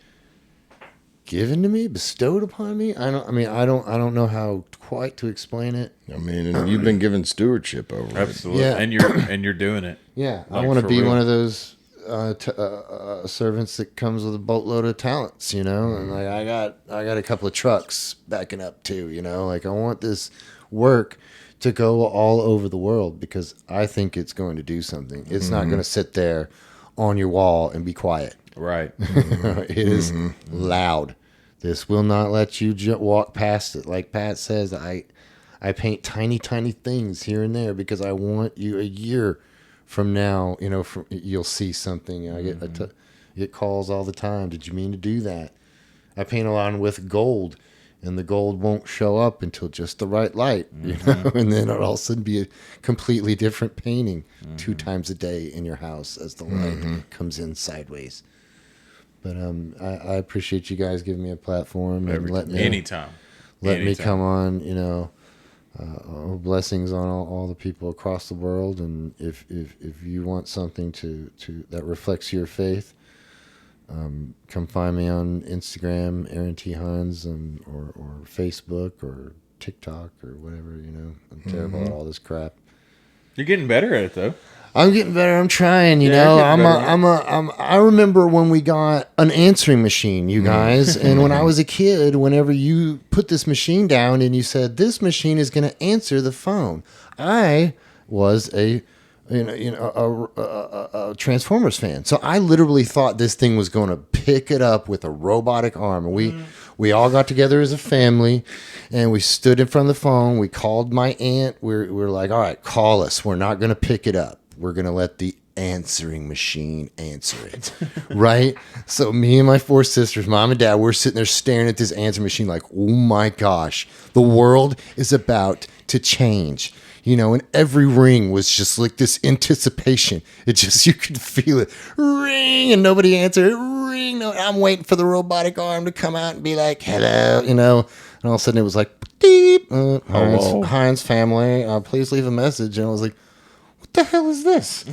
Speaker 2: given to me, bestowed upon me. I don't know how quite to explain it.
Speaker 1: I mean, and you've been given stewardship over
Speaker 3: absolutely,
Speaker 1: it.
Speaker 3: Yeah. and you're doing it.
Speaker 2: Yeah, I want to be one of those servants that comes with a boatload of talents, and like I got a couple of trucks backing up too. Like I want this work to go all over the world, because I think it's going to do something. It's not going to sit there on your wall and be quiet.
Speaker 3: Right.
Speaker 2: It is loud. This will not let you walk past it. Like Pat says, I paint tiny, tiny things here and there because I want you a year from now, you'll see something. I get calls all the time. Did you mean to do that? I paint a lot with gold. And the gold won't show up until just the right light, and then it'll all of a sudden be a completely different painting 2 times a day in your house as the light comes in sideways. But I appreciate you guys giving me a platform and letting me come on. Blessings on all the people across the world, and if you want something to that reflects your faith. Come find me on Instagram, Aaron T. Hinds, or Facebook or TikTok or whatever. I'm terrible at all this crap.
Speaker 3: You're getting better at it, though.
Speaker 2: I'm getting better. I'm trying. I remember when we got an answering machine, you guys, and when I was a kid, whenever you put this machine down and you said this machine is going to answer the phone, I was a Transformers fan. So I literally thought this thing was going to pick it up with a robotic arm. And we We all got together as a family, and we stood in front of the phone. We called my aunt. We're like, all right, call us. We're not going to pick it up. We're going to let the answering machine answer it. Right? So me and my 4 sisters, mom and dad, we're sitting there staring at this answering machine like, oh my gosh, the world is about to change. You know, and every ring was just like this anticipation. It just, you could feel it. Ring, and nobody answered. Ring, no, I'm waiting for the robotic arm to come out and be like, hello, you know. And all of a sudden it was like, beep, Hinds family, please leave a message. And I was like, what the hell is this?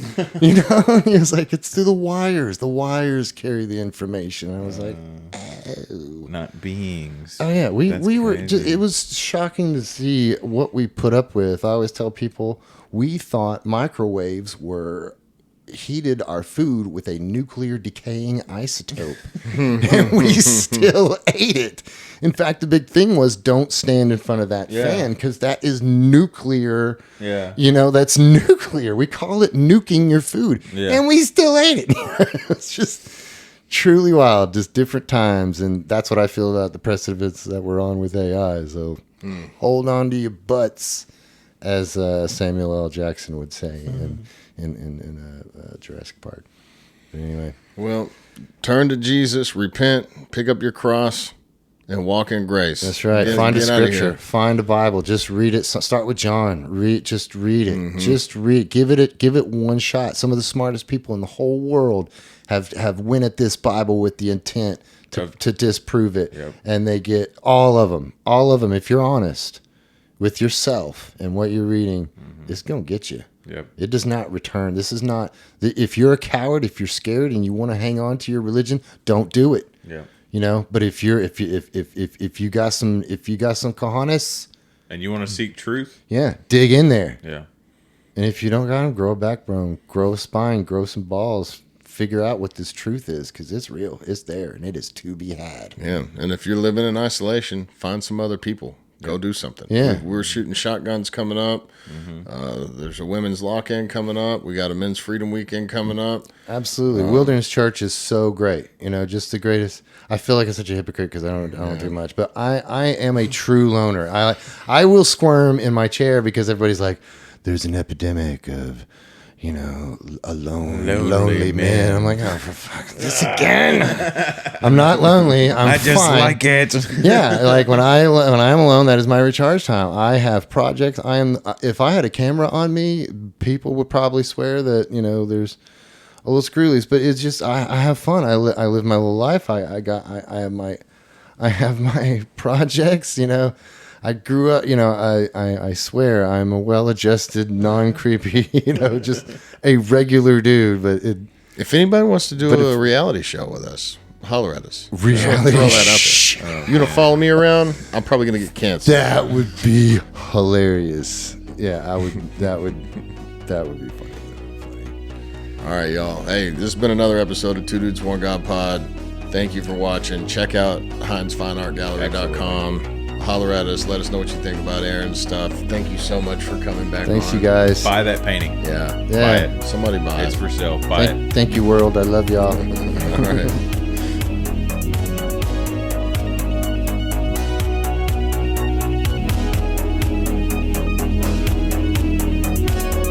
Speaker 2: You know, and he was like, it's through the wires. The wires carry the information. I was like, oh.
Speaker 3: Not beings.
Speaker 2: Oh yeah, we were.
Speaker 3: Crazy.
Speaker 2: It was shocking to see what we put up with. I always tell people we thought microwaves were heated our food with a nuclear decaying isotope, and we still ate it. In fact, the big thing was don't stand in front of that fan because that is nuclear.
Speaker 3: Yeah,
Speaker 2: you know, that's nuclear. We call it nuking your food, and we still ate it. It's just truly wild, just different times, and that's what I feel about the precipice that we're on with AI. So hold on to your butts, as Samuel L. Jackson would say in Jurassic Park. But anyway,
Speaker 1: well, turn to Jesus, repent, pick up your cross, and walk in grace.
Speaker 2: That's right. Find a scripture, find a Bible, just read it. Start with John. Just read it. Just read. Give it one shot. Some of the smartest people in the whole world have went at this Bible with the intent to disprove it, and they get all of them. If you're honest with yourself and what you're reading, it's gonna get you.
Speaker 3: Yep.
Speaker 2: It does not return. This is not. If you're a coward, if you're scared and you want to hang on to your religion, don't do it.
Speaker 3: Yeah.
Speaker 2: You know. But if you got some cojones
Speaker 3: and you want to seek truth,
Speaker 2: dig in there.
Speaker 3: Yeah.
Speaker 2: And if you don't got them, grow a backbone, grow a spine, grow some balls. Figure out what this truth is, because it's real. It's there, and it is to be had.
Speaker 1: Yeah, and if you're living in isolation, find some other people. Go do something.
Speaker 2: Yeah.
Speaker 1: We're shooting shotguns coming up. There's a women's lock-in coming up. We got a men's freedom weekend coming up.
Speaker 2: Absolutely. Wilderness Church is so great. You know, just the greatest. I feel like I'm such a hypocrite because I don't do much, but I am a true loner. I will squirm in my chair because everybody's like, there's an epidemic of, you know, a lonely man. I'm like, oh, for fuck, this again. I'm not lonely. I just fine.
Speaker 3: Like it.
Speaker 2: Yeah, like when I'm alone, that is my recharge time. I have projects. If I had a camera on me, people would probably swear that, you know, there's a little screw loose. But it's just I have fun. I live my little life. I have my projects. You know. I grew up, you know, I swear I'm a well-adjusted, non-creepy, you know, just a regular dude. But
Speaker 1: if anybody wants to do a reality show with us, holler at us.
Speaker 2: Reality
Speaker 1: throw that out there. You gonna follow me around? I'm probably gonna get canceled.
Speaker 2: That would be hilarious. Yeah, I would. That would be funny.
Speaker 1: All right, y'all. Hey, this has been another episode of Two Dudes One God Pod. Thank you for watching. Check out HindsFineArtGallery.com. Holler at us. Let us know what you think about Aaron's stuff. Thank you so much for coming back.
Speaker 2: Thanks, you guys.
Speaker 3: Buy that painting.
Speaker 1: Yeah.
Speaker 3: Buy it.
Speaker 1: Somebody buy it.
Speaker 3: It's for sale. Buy it.
Speaker 2: Thank you, world. I love y'all.
Speaker 1: All right.